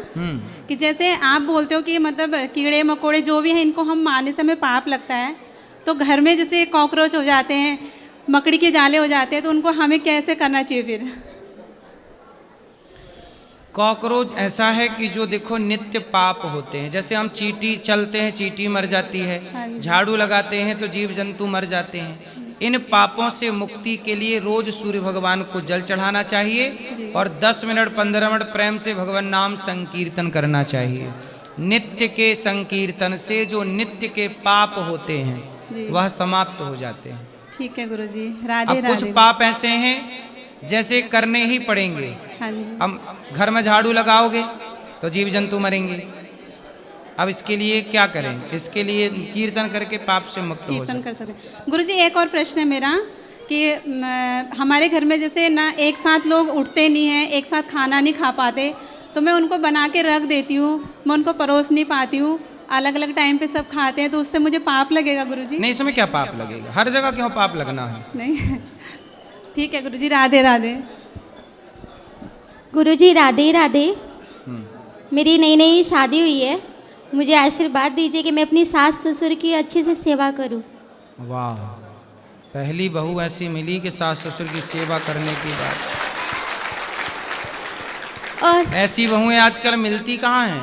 [SPEAKER 10] कि जैसे आप बोलते हो कि मतलब कीड़े मकोड़े जो भी हैं इनको हम मारने से हमें पाप लगता है, तो घर में जैसे कॉकरोच हो जाते हैं, मकड़ी के जाले हो जाते हैं, तो उनको हमें कैसे करना चाहिए फिर?
[SPEAKER 1] कॉकरोच ऐसा है कि जो देखो नित्य पाप होते हैं। जैसे हम चींटी चलते हैं, चींटी मर जाती है, झाड़ू लगाते हैं तो जीव जंतु मर जाते हैं। इन पापों से मुक्ति के लिए रोज सूर्य भगवान को जल चढ़ाना चाहिए और 10 मिनट 15 मिनट प्रेम से भगवान नाम संकीर्तन करना चाहिए। नित्य के संकीर्तन से जो नित्य के पाप होते हैं वह समाप्त हो जाते हैं।
[SPEAKER 10] ठीक है गुरुजी, राधे
[SPEAKER 1] अब कुछ पाप ऐसे हैं जैसे करने ही पड़ेंगे।
[SPEAKER 10] हाँ जी।
[SPEAKER 1] अब घर में झाड़ू लगाओगे तो जीव जंतु मरेंगे। अब इसके लिए क्या करें? इसके लिए कीर्तन करके पाप से मुक्त हो
[SPEAKER 10] कीर्तन कर सकते हैं। गुरुजी, एक और प्रश्न है मेरा कि हमारे घर में जैसे ना एक साथ लोग उठते नहीं हैं, एक साथ खाना नहीं खा पाते, तो मैं उनको बना के रख देती हूँ, मैं उनको परोस नहीं पाती हूँ, अलग अलग टाइम पे सब खाते हैं, तो उससे मुझे पाप लगेगा गुरुजी?
[SPEAKER 1] नहीं, इसमें क्या पाप लगेगा? हर जगह क्यों पाप लगना है?
[SPEAKER 10] नहीं ठीक है गुरुजी, राधे राधे।
[SPEAKER 3] गुरुजी राधे राधे। मेरी नई नई शादी हुई है, मुझे आशीर्वाद दीजिए कि मैं अपनी सास ससुर की अच्छे से सेवा करूं।
[SPEAKER 1] वाह, पहली बहू ऐसी मिली कि सास ससुर की सेवा करने की बात।
[SPEAKER 3] और
[SPEAKER 1] ऐसी बहुएं आजकल मिलती कहाँ हैं?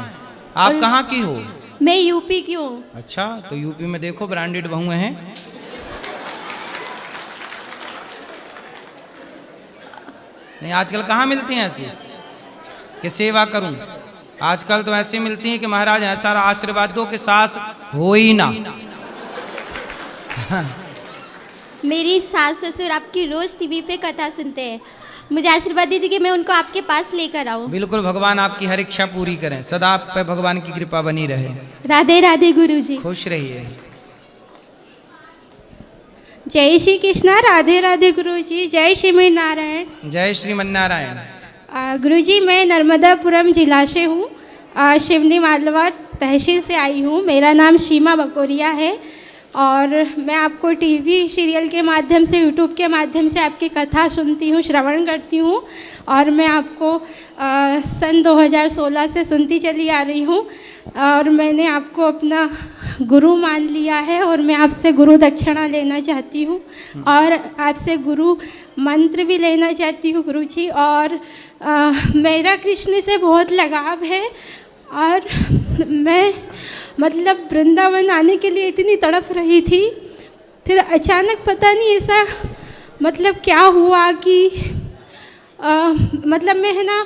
[SPEAKER 1] आप कहाँ की हो?
[SPEAKER 3] मैं यूपी की हूँ।
[SPEAKER 1] अच्छा, तो यूपी में देखो ब्रांडेड बहुएं हैं। नहीं, आजकल कहाँ मिलती हैं ऐसी कि सेवा करूं? आजकल तो ऐसी मिलती हैं कि महाराज ऐसा आशीर्वाद दो कि सास हो ही ना।
[SPEAKER 3] मेरी सास ससुर आपकी रोज टीवी पे कथा सुनते हैं, मुझे आशीर्वाद दीजिए कि मैं उनको आपके पास लेकर आऊं।
[SPEAKER 1] बिल्कुल, भगवान आपकी हर इच्छा पूरी करें, सदा आप पे भगवान की कृपा बनी रहे।
[SPEAKER 3] राधे राधे गुरुजी।
[SPEAKER 1] खुश रहिए।
[SPEAKER 11] जय श्री कृष्णा। राधे राधे गुरुजी। जय श्री नारायण।
[SPEAKER 1] जय श्रीमन्नारायण।
[SPEAKER 11] गुरुजी, मैं नर्मदापुरम जिला से हूँ, शिवनी मालवा तहसील से आई हूँ। मेरा नाम सीमा बकोरिया है और मैं आपको टीवी सीरियल के माध्यम से, यूट्यूब के माध्यम से आपकी कथा सुनती हूँ, श्रवण करती हूँ और मैं आपको सन 2016 से सुनती चली आ रही हूँ और मैंने आपको अपना गुरु मान लिया है और मैं आपसे गुरु दक्षिणा लेना चाहती हूँ और आपसे गुरु मंत्र भी लेना चाहती हूँ गुरुजी। और मेरा कृष्ण से बहुत लगाव है और मैं मतलब वृंदावन आने के लिए इतनी तड़प रही थी, फिर अचानक पता नहीं ऐसा मतलब क्या हुआ कि मतलब मैं है ना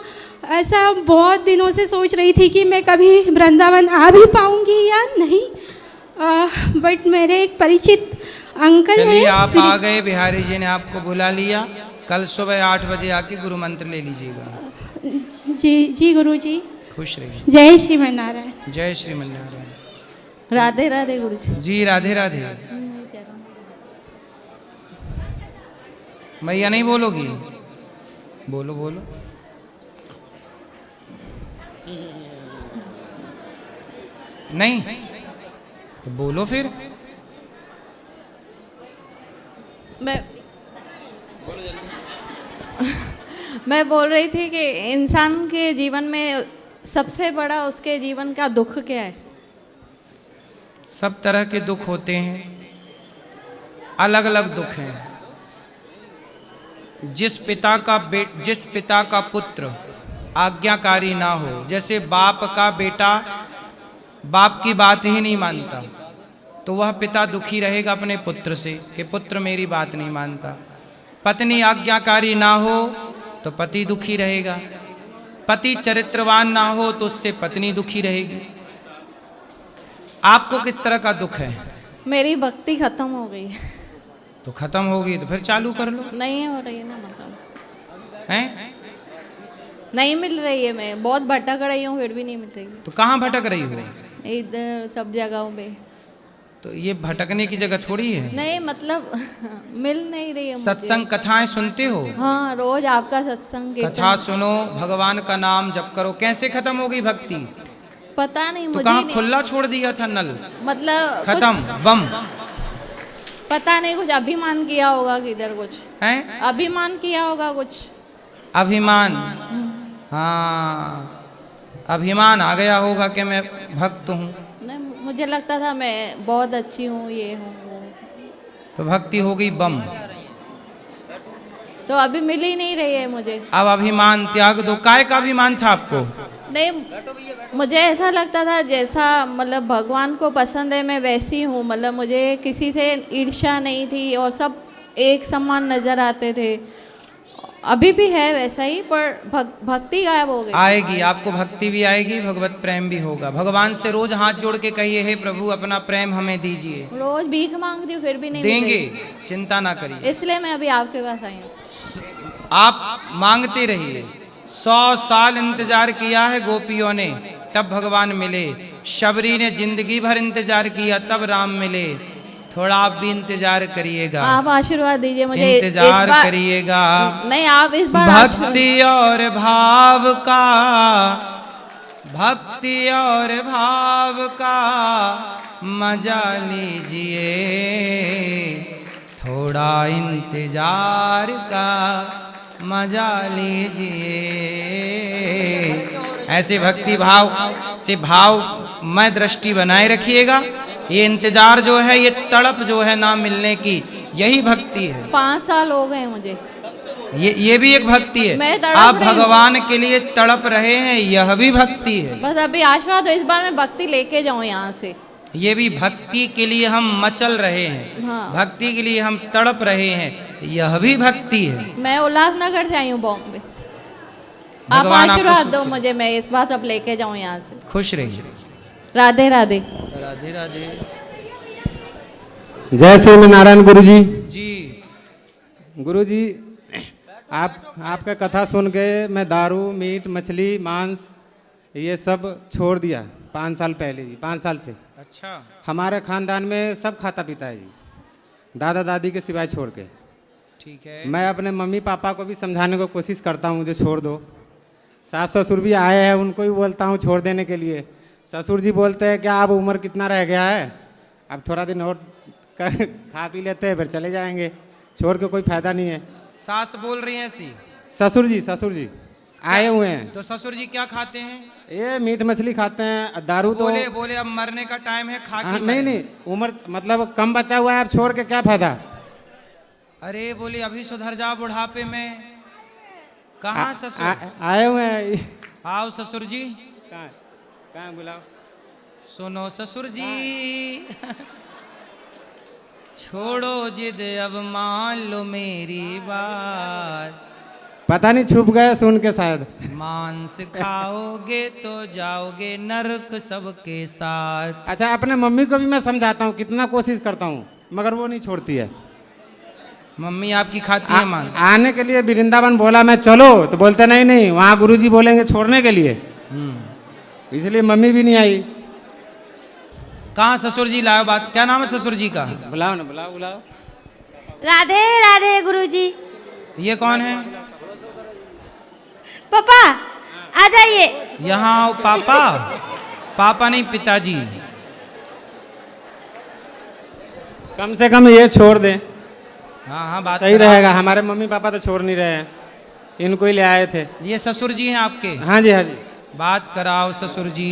[SPEAKER 11] ऐसा बहुत दिनों से सोच रही थी कि मैं कभी वृंदावन आ भी पाऊंगी या नहीं, बट मेरे एक परिचित अंकल हैं।
[SPEAKER 1] चलिए, आप आ गए, बिहारी जी ने आपको बुला लिया। कल सुबह 8 बजे आके गुरु मंत्र ले लीजिएगा।
[SPEAKER 11] जी गुरुजी।
[SPEAKER 1] खुश रहिए।
[SPEAKER 11] जय श्रीमन्नारायण।
[SPEAKER 1] जय श्रीमन्नारायण।
[SPEAKER 6] राधे राधे गुरुजी।
[SPEAKER 1] जी राधे राधे। मैया नहीं बोलोगी? बोलो बोलो। नहीं तो बोलो फिर।
[SPEAKER 6] मैं बोल रही थी कि इंसान के जीवन में सबसे बड़ा उसके जीवन का दुख क्या है?
[SPEAKER 1] सब तरह के दुख होते हैं, अलग अलग दुख हैं। जिस पिता का पुत्र आज्ञाकारी ना हो, जैसे बाप का बेटा बाप की बात ही नहीं मानता, तो वह पिता दुखी रहेगा अपने पुत्र से कि पुत्र मेरी बात नहीं मानता। पत्नी आज्ञाकारी ना हो तो पति दुखी रहेगा, पति चरित्रवान ना हो तो उससे पत्नी दुखी रहेगी। आपको किस तरह का दुख है?
[SPEAKER 6] मेरी भक्ति खत्म हो गई।
[SPEAKER 1] तो खत्म होगी तो फिर चालू कर लो।
[SPEAKER 6] नहीं हो रही है ना, मतलब
[SPEAKER 1] हैं?
[SPEAKER 6] नहीं मिल रही है। मैं बहुत भटक रही हूँ फिर भी नहीं मिल रही।
[SPEAKER 1] तो कहाँ भटक रही हो?
[SPEAKER 6] इधर सब जगहों पे।
[SPEAKER 1] तो ये भटकने की जगह थोड़ी है।
[SPEAKER 6] नहीं मतलब मिल नहीं रही है।
[SPEAKER 1] सत्संग कथाएं सुनते हो?
[SPEAKER 6] हाँ, रोज आपका सत्संग
[SPEAKER 1] कथा सुनो, भगवान का नाम जप करो। कैसे खत्म होगी भक्ति?
[SPEAKER 6] पता नहीं
[SPEAKER 1] तो
[SPEAKER 6] मुझे।
[SPEAKER 1] कहाँ खुला छोड़ दिया था नल?
[SPEAKER 6] मतलब
[SPEAKER 1] खत्म बम।
[SPEAKER 6] पता नहीं, कुछ अभिमान किया होगा किधर, कुछ
[SPEAKER 1] है
[SPEAKER 6] अभिमान किया होगा कुछ।
[SPEAKER 1] अभिमान? हाँ, अभिमान आ गया होगा कि मैं भक्त हूँ।
[SPEAKER 6] नहीं, मुझे लगता था मैं बहुत अच्छी हूँ, ये हूँ वो।
[SPEAKER 1] तो भक्ति हो गई बम।
[SPEAKER 6] तो अभी मिल ही नहीं रही है मुझे।
[SPEAKER 1] अब अभिमान त्याग दो। काय का अभिमान था आपको?
[SPEAKER 6] नहीं, मुझे ऐसा लगता था जैसा मतलब भगवान को पसंद है मैं वैसी हूँ। मतलब मुझे किसी से ईर्ष्या नहीं थी और सब एक समान नजर आते थे। अभी भी है वैसा ही, पर भक्ति गायब हो गई।
[SPEAKER 1] आएगी, आपको भक्ति भी आएगी, भगवत प्रेम भी होगा। भगवान से रोज हाथ जोड़ के कहिए, हे प्रभु अपना प्रेम हमें दीजिए।
[SPEAKER 6] रोज भीख मांगती हूँ फिर भी नहीं
[SPEAKER 1] देंगे, चिंता ना करिए।
[SPEAKER 6] इसलिए मैं अभी आपके पास आई हूँ।
[SPEAKER 1] आप मांगते रहिए। 100 साल इंतजार किया है गोपियों ने, तब भगवान मिले। शबरी ने जिंदगी भर इंतजार किया, तब राम मिले। थोड़ा आप भी इंतजार करिएगा।
[SPEAKER 6] आप आशीर्वाद दीजिए मुझे।
[SPEAKER 1] इंतजार करिएगा।
[SPEAKER 6] नहीं, आप इस बार
[SPEAKER 1] भक्ति और भाव का भक्ति और भाव का मजा लीजिए, थोड़ा इंतजार का मजा लीजिए। ऐसे भक्ति भाव से भावमय दृष्टि बनाए रखिएगा। ये इंतजार जो है, ये तड़प जो है ना मिलने की, यही भक्ति है।
[SPEAKER 6] 5 साल हो गए मुझे।
[SPEAKER 1] ये भी एक भक्ति है।
[SPEAKER 6] मैं तड़प
[SPEAKER 1] आप
[SPEAKER 6] रही हूँ।
[SPEAKER 1] भगवान के लिए तड़प रहे हैं, यह भी भक्ति है।
[SPEAKER 6] बस अभी आशीर्वाद हो, इस बार मैं भक्ति लेके जाऊँ यहाँ से।
[SPEAKER 1] ये भी भक्ति के लिए हम मचल रहे हैं,
[SPEAKER 6] हाँ।
[SPEAKER 1] भक्ति के लिए हम तड़प रहे हैं, यह भी भक्ति है।
[SPEAKER 6] मैं उल्लासनगर से आई हूँ, बॉम्बे से। आप
[SPEAKER 1] भगवान आपको
[SPEAKER 6] आशीर्वाद
[SPEAKER 1] सुख
[SPEAKER 6] दो मुझे, मैं इस बार सब लेके जाऊँ यहाँ से।
[SPEAKER 1] खुश रहिए।
[SPEAKER 6] राधे राधे।
[SPEAKER 1] राधे राधे।
[SPEAKER 12] जय श्री नारायण गुरुजी।
[SPEAKER 1] जी
[SPEAKER 12] गुरुजी, आपका कथा सुन के मैं दारू, मीट, मछली, मांस ये सब छोड़ दिया 5 साल पहले जी, 5 साल से।
[SPEAKER 1] अच्छा।
[SPEAKER 12] हमारे खानदान में सब खाता पीता है जी, दादा दादी के सिवाय छोड़ के।
[SPEAKER 1] ठीक है।
[SPEAKER 12] मैं अपने मम्मी पापा को भी समझाने को कोशिश करता हूँ मुझे छोड़ दो। सास ससुर भी आए हैं, उनको भी बोलता हूँ छोड़ देने के लिए। ससुर जी बोलते हैं क्या अब उम्र कितना रह गया है, अब थोड़ा दिन और खा पी लेते हैं फिर चले जाएंगे, छोड़ के कोई फायदा नहीं है।
[SPEAKER 1] सास बोल रही हैं ऐसी?
[SPEAKER 12] ससुर जी आए हुए हैं।
[SPEAKER 1] तो ससुर जी क्या खाते हैं?
[SPEAKER 12] ये मीट मछली खाते हैं, दारू तो
[SPEAKER 1] बोले अब मरने का टाइम है, खा के
[SPEAKER 12] नहीं उम्र मतलब कम बचा हुआ है, अब छोड़ के क्या फायदा।
[SPEAKER 1] अरे बोले अभी सुधर जा बुढ़ापे में। कहाँ ससुर?
[SPEAKER 12] आए हुए हैं।
[SPEAKER 1] आओ ससुर जी।
[SPEAKER 12] कहाँ बुलाओ।
[SPEAKER 1] सुनो ससुर जी, छोड़ो जिद अब मान लो मेरी बात।
[SPEAKER 12] पता नहीं छुप गए सुन के शायद।
[SPEAKER 1] मांस खाओगे तो जाओगे नरक सबके साथ।
[SPEAKER 12] अच्छा, अपने मम्मी को भी मैं समझाता हूँ, कितना कोशिश करता हूँ मगर वो नहीं छोड़ती है।
[SPEAKER 1] मम्मी आपकी खाती है मांस?
[SPEAKER 12] आने के लिए वृंदावन बोला मैं चलो, तो बोलते नहीं वहाँ गुरुजी बोलेंगे छोड़ने के लिए, इसलिए मम्मी भी नहीं आई।
[SPEAKER 1] कहाँ ससुर जी लाओ बात। क्या नाम है ससुर जी का?
[SPEAKER 12] बुलाओ ना, बुलाओ।
[SPEAKER 3] राधे राधे गुरुजी।
[SPEAKER 1] ये कौन है?
[SPEAKER 3] पापा आ जाइए।
[SPEAKER 1] यहाँ आओ। पापा? पापा नहीं, पिताजी।
[SPEAKER 12] कम से कम ये छोड़ दें।
[SPEAKER 1] हाँ बात
[SPEAKER 12] सही रहेगा। हमारे मम्मी पापा तो छोड़ नहीं रहे हैं, इनको ही ले आए थे।
[SPEAKER 1] ये ससुर जी हैं आपके?
[SPEAKER 12] हाँ जी।
[SPEAKER 1] बात कराओ ससुर जी।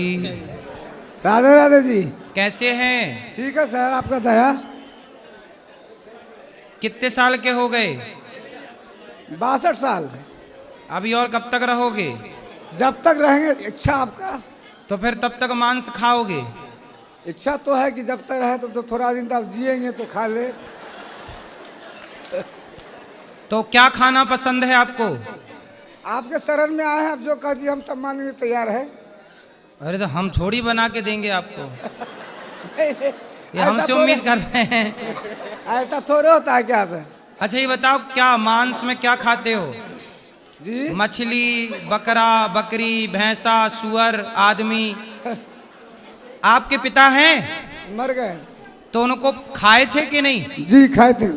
[SPEAKER 13] राधे राधे जी।
[SPEAKER 1] कैसे हैं?
[SPEAKER 13] ठीक है सर, आपका दया।
[SPEAKER 1] कितने साल के हो गए?
[SPEAKER 13] 62 साल।
[SPEAKER 1] अभी और कब तक रहोगे?
[SPEAKER 13] जब तक रहेंगे। इच्छा आपका?
[SPEAKER 1] तो फिर तब तक मांस खाओगे?
[SPEAKER 13] इच्छा तो है कि जब तक रहे तो थोड़ा दिन तक जिएंगे तो खा ले।
[SPEAKER 1] तो क्या खाना पसंद है आपको?
[SPEAKER 13] आपके शरण में आए हैं, अब जो कह दिए हम सब मानने में तैयार है।
[SPEAKER 1] अरे तो हम थोड़ी बना के देंगे आपको। ये हमसे उम्मीद कर रहे हैं।
[SPEAKER 13] ऐसा थोड़े होता है क्या सर?
[SPEAKER 1] अच्छा ये बताओ, क्या मांस में क्या खाते हो
[SPEAKER 13] जी?
[SPEAKER 1] मछली, बकरा, बकरी, भैंसा, सुअर, आदमी? आपके पिता हैं?
[SPEAKER 13] मर गए।
[SPEAKER 1] तो उनको खाए थे कि नहीं?
[SPEAKER 13] जी खाए थे।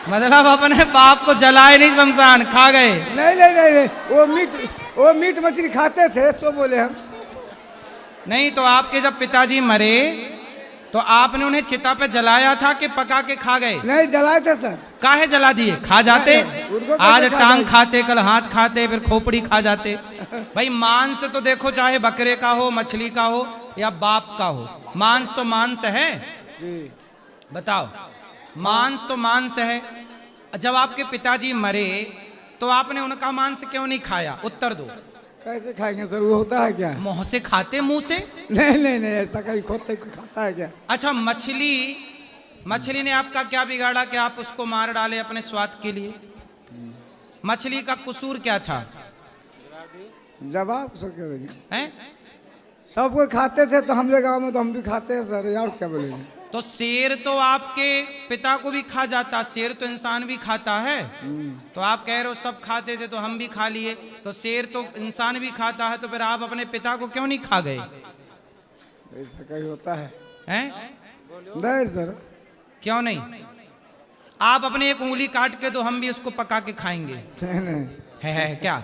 [SPEAKER 1] मतलब अपने बाप को जलाए नहीं, शमशान खा गए?
[SPEAKER 13] नहीं, वो मीट मछली खाते थे, सो बोले हम।
[SPEAKER 1] नहीं तो आपके जब पिताजी मरे तो आपने उन्हें चिता पे जलाया था कि पका के खा गए?
[SPEAKER 13] नहीं, जलाए थे सर।
[SPEAKER 1] काहे जला दिए? खा जाते। आज टांग खाते, कल हाथ खाते, फिर खोपड़ी खा जाते। भाई मांस तो देखो, चाहे बकरे का हो, मछली का हो या बाप का हो, मांस तो मांस है। बताओ, मांस तो मांस है। जब आपके पिताजी मरे तो आपने उनका मांस क्यों नहीं खाया? उत्तर दो।
[SPEAKER 13] कैसे खाएंगे सर, वो होता है क्या?
[SPEAKER 1] मुंह से खाते, मुंह से?
[SPEAKER 13] नहीं, ऐसा कहीं खोते खाता है क्या?
[SPEAKER 1] अच्छा, मछली ने आपका क्या बिगाड़ा कि आप उसको मार डाले अपने स्वाद के लिए? मछली का कसूर क्या था?
[SPEAKER 13] जवाब सब क्या देंगे?
[SPEAKER 1] हैं?
[SPEAKER 13] सब कोई खाते थे तो हम लोग गाँव में तो हम भी खाते हैं सर, यार क्या बोलेंगे।
[SPEAKER 1] तो शेर तो आपके पिता को भी खा जाता, शेर तो इंसान भी खाता है। तो आप कह रहे हो सब खाते थे तो हम भी खा लिए, तो शेर तो इंसान भी खाता है, तो फिर आप अपने पिता को क्यों नहीं खा गए?
[SPEAKER 13] ऐसा कहीं होता है?
[SPEAKER 1] हैं?
[SPEAKER 13] नहीं सर।
[SPEAKER 1] क्यों नहीं? आप अपने एक उंगली काट के तो हम भी उसको पका के खाएंगे।
[SPEAKER 13] नहीं।
[SPEAKER 1] है क्या?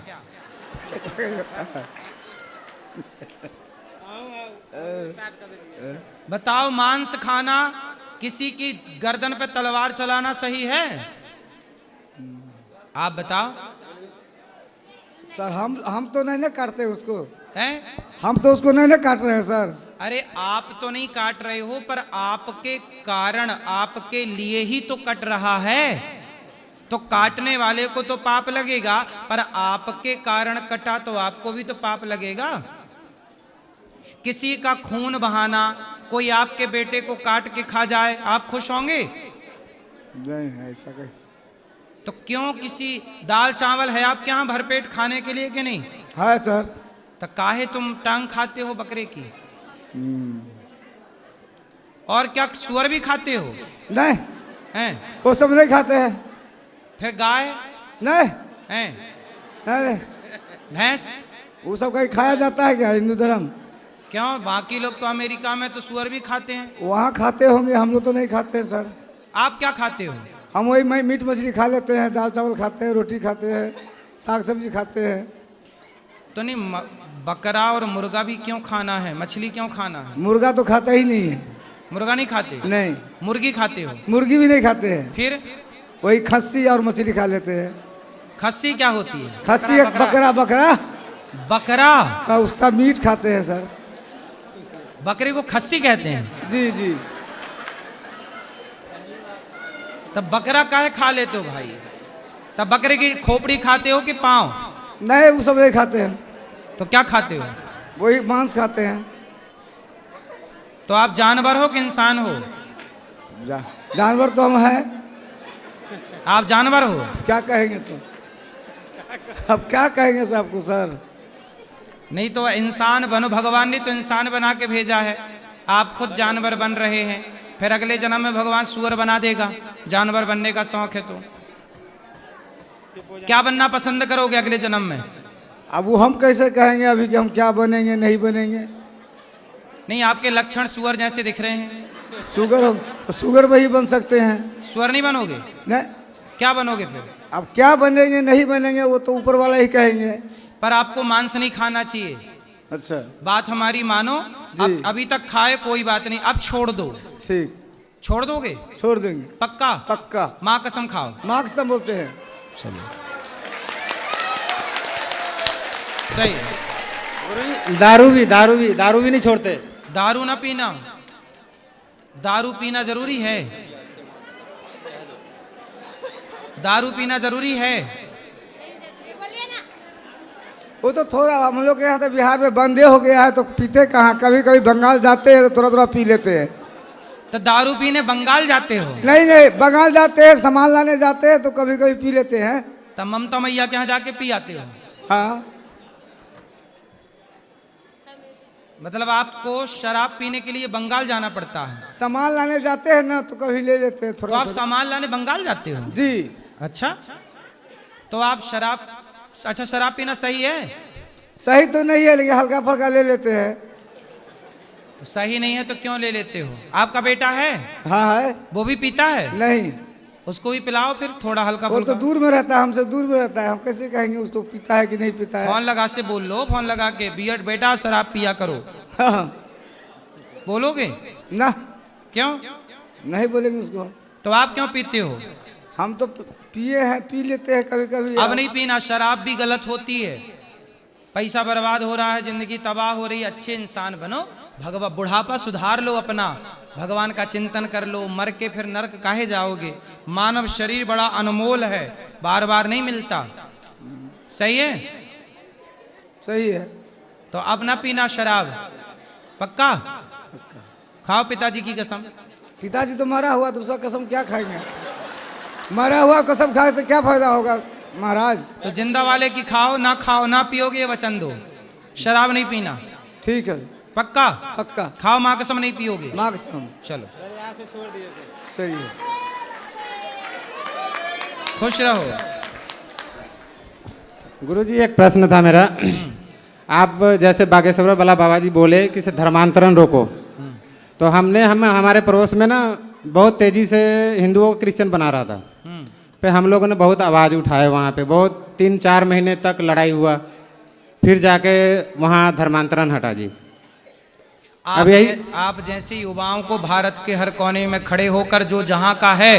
[SPEAKER 1] बताओ, मांस खाना, किसी की गर्दन पे तलवार चलाना सही है? आप बताओ।
[SPEAKER 13] सर हम तो नहीं ना काटते उसको,
[SPEAKER 1] हैं?
[SPEAKER 13] हम तो उसको नहीं ना काट रहे हैं सर।
[SPEAKER 1] अरे आप तो नहीं काट रहे हो, पर आपके कारण, आपके लिए ही तो कट रहा है। तो काटने वाले को तो पाप लगेगा, पर आपके कारण कटा तो आपको भी तो पाप लगेगा। किसी का खून बहाना, कोई आपके बेटे को काट के खा जाए, आप खुश होंगे?
[SPEAKER 13] नहीं है ऐसा कहीं।
[SPEAKER 1] तो क्यों, किसी दाल चावल है आपके यहाँ भरपेट खाने के लिए कि नहीं?
[SPEAKER 13] है सर।
[SPEAKER 1] तो काहे तुम टांग खाते हो बकरे की? और क्या सुअर भी खाते हो?
[SPEAKER 13] नहीं
[SPEAKER 1] हैं?
[SPEAKER 13] वो सब नहीं खाते हैं।
[SPEAKER 1] फिर गाय?
[SPEAKER 13] नहीं
[SPEAKER 1] हैं?
[SPEAKER 13] नहीं,
[SPEAKER 1] भैंस?
[SPEAKER 13] वो सब कहीं खाया जाता है क्या हिंदू धर्म?
[SPEAKER 1] क्यों, बाकी लोग तो अमेरिका में तो सुअर भी खाते हैं।
[SPEAKER 13] वहाँ खाते होंगे, हम लोग तो नहीं खाते हैं सर।
[SPEAKER 1] आप क्या खाते हो?
[SPEAKER 13] हम वही मीट मछली खा लेते हैं, दाल चावल खाते हैं, रोटी खाते हैं, साग सब्जी खाते हैं।
[SPEAKER 1] तो नहीं, बकरा और मुर्गा भी क्यों खाना है, मछली क्यों खाना है?
[SPEAKER 13] मुर्गा तो खाता ही नहीं है।
[SPEAKER 1] मुर्गा नहीं खाते?
[SPEAKER 13] नहीं।
[SPEAKER 1] मुर्गी खाते हो?
[SPEAKER 13] मुर्गी भी नहीं खाते हैं।
[SPEAKER 1] फिर?
[SPEAKER 13] वही खस्सी और मछली खा लेते हैं।
[SPEAKER 1] खस्सी क्या होती है?
[SPEAKER 13] खस्सी एक बकरा।
[SPEAKER 1] बकरा?
[SPEAKER 13] उसका मीट खाते हैं सर।
[SPEAKER 1] बकरे को खस्सी कहते हैं?
[SPEAKER 13] जी जी।
[SPEAKER 1] तब बकरा काहे खा लेते हो भाई? तब बकरे की खोपड़ी खाते हो कि पाँव?
[SPEAKER 13] नहीं, वो सब नहीं खाते हैं।
[SPEAKER 1] तो क्या खाते हो?
[SPEAKER 13] वही मांस खाते हैं।
[SPEAKER 1] तो आप जानवर हो कि इंसान हो?
[SPEAKER 13] जानवर तो हम हैं।
[SPEAKER 1] आप जानवर हो?
[SPEAKER 13] क्या कहेंगे तो? अब क्या कहेंगे सबको सर?
[SPEAKER 1] नहीं तो इंसान बनो, भगवान ने तो इंसान बना के भेजा है। आप खुद जानवर बन रहे हैं, फिर अगले जन्म में भगवान सुअर बना देगा। जानवर बनने का शौक है तो क्या बनना पसंद करोगे अगले जन्म में?
[SPEAKER 13] अब वो हम कैसे कहेंगे अभी कि हम क्या बनेंगे नहीं बनेंगे?
[SPEAKER 1] नहीं, आपके लक्षण सुअर जैसे दिख रहे हैं।
[SPEAKER 13] सुगर वही बन सकते हैं।
[SPEAKER 1] सुअर नहीं बनोगे?
[SPEAKER 13] नहीं।
[SPEAKER 1] क्या बनोगे फिर?
[SPEAKER 13] अब क्या बनेंगे नहीं बनेंगे वो तो ऊपर वाला ही कहेंगे।
[SPEAKER 1] पर आपको मांस नहीं खाना चाहिए।
[SPEAKER 13] अच्छा,
[SPEAKER 1] बात हमारी मानो। अभी तक खाए कोई बात नहीं, अब छोड़ दो।
[SPEAKER 13] ठीक।
[SPEAKER 1] छोड़ दोगे?
[SPEAKER 13] छोड़ देंगे।
[SPEAKER 1] पक्का?
[SPEAKER 13] पक्का।
[SPEAKER 1] माँ कसम खाओ।
[SPEAKER 13] माँ कसम बोलते हैं।
[SPEAKER 1] चलो सही है।
[SPEAKER 12] दारू भी नहीं छोड़ते।
[SPEAKER 1] दारू ना पीना, दारू पीना जरूरी है। दारू पीना जरूरी है।
[SPEAKER 13] वो तो थोड़ा हम लोग के यहाँ तो बिहार में बंदे हो गया है तो पीते कहाँ, कभी कभी बंगाल जाते हैं तो थोड़ा पी लेते हैं।
[SPEAKER 1] तो दारू पीने बंगाल जाते हो?
[SPEAKER 13] नहीं, बंगाल जाते हैं, सामान लाने जाते हैं तो कभी कभी पी लेते हैं।
[SPEAKER 1] तब ममता मैया के यहाँ जाके पी आते हो?
[SPEAKER 13] हाँ।
[SPEAKER 1] मतलब आपको शराब पीने के लिए बंगाल जाना पड़ता है?
[SPEAKER 13] सामान लाने जाते हैं ना तो कभी ले लेते हैं थोड़ा।
[SPEAKER 1] तो आप सामान लाने बंगाल जाते हो?
[SPEAKER 13] जी।
[SPEAKER 1] अच्छा, तो आप शराब, अच्छा शराब पीना सही है?
[SPEAKER 13] सही तो नहीं है लेकिन हल्का फुल्का ले लेते हैं।
[SPEAKER 1] तो सही नहीं है तो क्यों ले लेते हो? आपका बेटा है?
[SPEAKER 13] हाँ है।
[SPEAKER 1] वो भी पीता है?
[SPEAKER 13] नहीं।
[SPEAKER 1] उसको भी पिलाओ फिर थोड़ा हल्का
[SPEAKER 13] वो
[SPEAKER 1] फुल्का।
[SPEAKER 13] तो दूर में रहता है, हमसे दूर में रहता है, हम कैसे कहेंगे उसको पीता है कि नहीं पीता है?
[SPEAKER 1] फोन लगा से बोल लो, फोन लगा के, बियड बेटा शराब पिया करो।
[SPEAKER 13] हाँ।
[SPEAKER 1] बोलोगे?
[SPEAKER 13] ना।
[SPEAKER 1] क्यों
[SPEAKER 13] नहीं बोलेंगे उसको।
[SPEAKER 1] तो आप क्यों पीते हो?
[SPEAKER 13] हम तो पिए हैं, पी लेते हैं कभी कभी।
[SPEAKER 1] अब नहीं पीना, शराब भी गलत होती है। पैसा बर्बाद हो रहा है, जिंदगी तबाह हो रही है। अच्छे इंसान बनो, भगवान बुढ़ापा सुधार लो अपना, भगवान का चिंतन कर लो। मर के फिर नरक काहे जाओगे? मानव शरीर बड़ा अनमोल है, बार बार नहीं मिलता। सही है?
[SPEAKER 13] सही है।
[SPEAKER 1] तो अब ना पीना शराब, पक्का? खाओ पिताजी की कसम।
[SPEAKER 13] पिताजी तो मरा हुआ, दूसरा कसम क्या खाएंगे? मरा हुआ कसम खाए से क्या फायदा होगा महाराज?
[SPEAKER 1] तो जिंदा वाले की खाओ, ना पियोगे, ये वचन दो। शराब नहीं पीना।
[SPEAKER 13] ठीक है।
[SPEAKER 1] पक्का?
[SPEAKER 13] पक्का।
[SPEAKER 1] खाओ, माँ कसम नहीं पियोगे?
[SPEAKER 13] माँ कसम।
[SPEAKER 1] चलो
[SPEAKER 12] यहाँ से छोड़ दिए।
[SPEAKER 13] चलिए,
[SPEAKER 1] खुश रहो।
[SPEAKER 12] गुरुजी एक प्रश्न था मेरा। आप जैसे बागेश्वर वाला बाबा जी बोले कि धर्मांतरण रोको, तो हमारे पड़ोस में ना बहुत तेजी से हिंदुओं को क्रिश्चियन बना रहा था। फिर हम लोगों ने बहुत आवाज़ उठाए, वहाँ पे बहुत 3-4 महीने तक लड़ाई हुआ। फिर जाके वहाँ धर्मांतरण हटा जी।
[SPEAKER 1] आप आप जैसे युवाओं को भारत के हर कोने में खड़े होकर जो जहाँ का है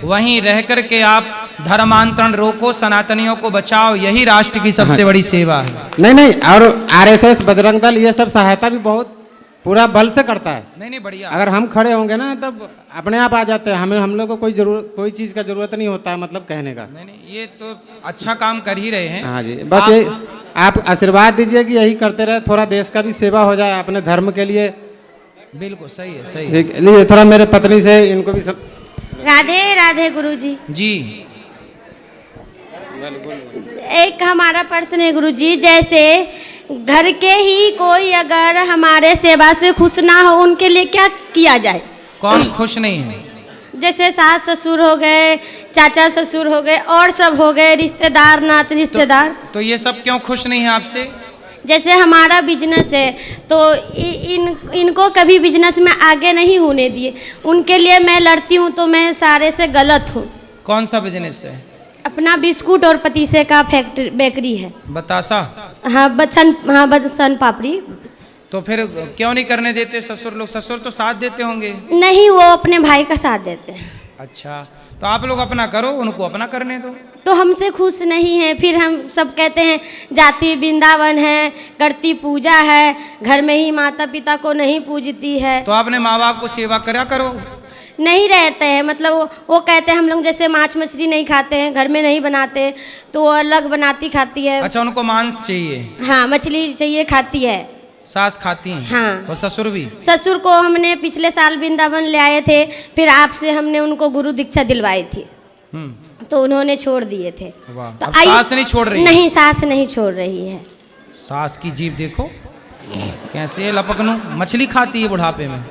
[SPEAKER 1] वहीं रह कर के आप धर्मांतरण रोको, सनातनियों को बचाओ, यही राष्ट्र की सबसे बड़ी सेवा है।
[SPEAKER 12] नहीं, और आरएसएस, बजरंग दल ये सब सहायता भी बहुत पूरा बल से करता है।
[SPEAKER 1] नहीं बढ़िया।
[SPEAKER 12] अगर हम खड़े होंगे ना तब अपने आप आ जाते हैं। हम लोग को कोई चीज़ का जरूरत नहीं होता है, मतलब कहने का।
[SPEAKER 1] नहीं ये तो अच्छा काम कर ही रहे हैं।
[SPEAKER 12] हाँ जी, बस ये आप आशीर्वाद दीजिए कि यही करते रहे, थोड़ा देश का भी सेवा हो जाए अपने धर्म के लिए।
[SPEAKER 1] बिल्कुल सही है, सही है।
[SPEAKER 12] लिए थोड़ा मेरे पत्नी से इनको भी
[SPEAKER 3] राधे राधे गुरुजी।
[SPEAKER 1] जी
[SPEAKER 3] एक हमारा प्रश्न है गुरुजी, जैसे घर के ही कोई अगर हमारे सेवा से खुश ना हो, उनके लिए क्या किया जाए?
[SPEAKER 1] कौन खुश नहीं है?
[SPEAKER 3] जैसे सास ससुर हो गए, चाचा ससुर हो गए, और सब हो गए, रिश्तेदार नाते रिश्तेदार।
[SPEAKER 1] तो ये सब क्यों खुश नहीं है आपसे?
[SPEAKER 3] जैसे हमारा बिजनेस है तो इनको कभी बिजनेस में आगे नहीं होने दिए, उनके लिए मैं लड़ती हूँ तो मैं सारे से गलत हूँ।
[SPEAKER 1] कौन सा बिजनेस है?
[SPEAKER 3] अपना बिस्कुट और पतीसे का फैक्ट्री बेकरी है।
[SPEAKER 1] बतासा?
[SPEAKER 3] हाँ बसन पापड़ी।
[SPEAKER 1] तो फिर क्यों नहीं करने देते ससुर लोग? ससुर तो साथ देते होंगे।
[SPEAKER 3] नहीं, वो अपने भाई का साथ देते हैं।
[SPEAKER 1] अच्छा, तो आप लोग अपना करो, उनको अपना करने दो।
[SPEAKER 3] तो हमसे खुश नहीं है, फिर हम सब कहते हैं जाति वृंदावन है, करती पूजा है, घर में ही माता पिता को नहीं पूजती है।
[SPEAKER 1] तो आपने माँ बाप को सेवा करा करो।
[SPEAKER 3] नहीं रहते हैं, मतलब वो कहते हैं हम लोग जैसे मांस मछली नहीं खाते हैं, घर में नहीं बनाते, तो वो अलग बनाती खाती है।
[SPEAKER 1] अच्छा, उनको मांस चाहिए?
[SPEAKER 3] हाँ, मछली चाहिए, खाती है।
[SPEAKER 1] सास खाती हैं?
[SPEAKER 3] हाँ।
[SPEAKER 1] और ससुर भी?
[SPEAKER 3] ससुर को हमने पिछले साल वृंदावन ले आए थे, फिर आपसे हमने उनको गुरु दीक्षा दिलवाई थी, तो उन्होंने छोड़ दिए थे।
[SPEAKER 1] तो अब सास नहीं छोड़ रही?
[SPEAKER 3] नहीं, सास नहीं छोड़ रही है।
[SPEAKER 1] सास की जीभ देखो कैसे लपकनू, मछली खाती है बुढ़ापे में।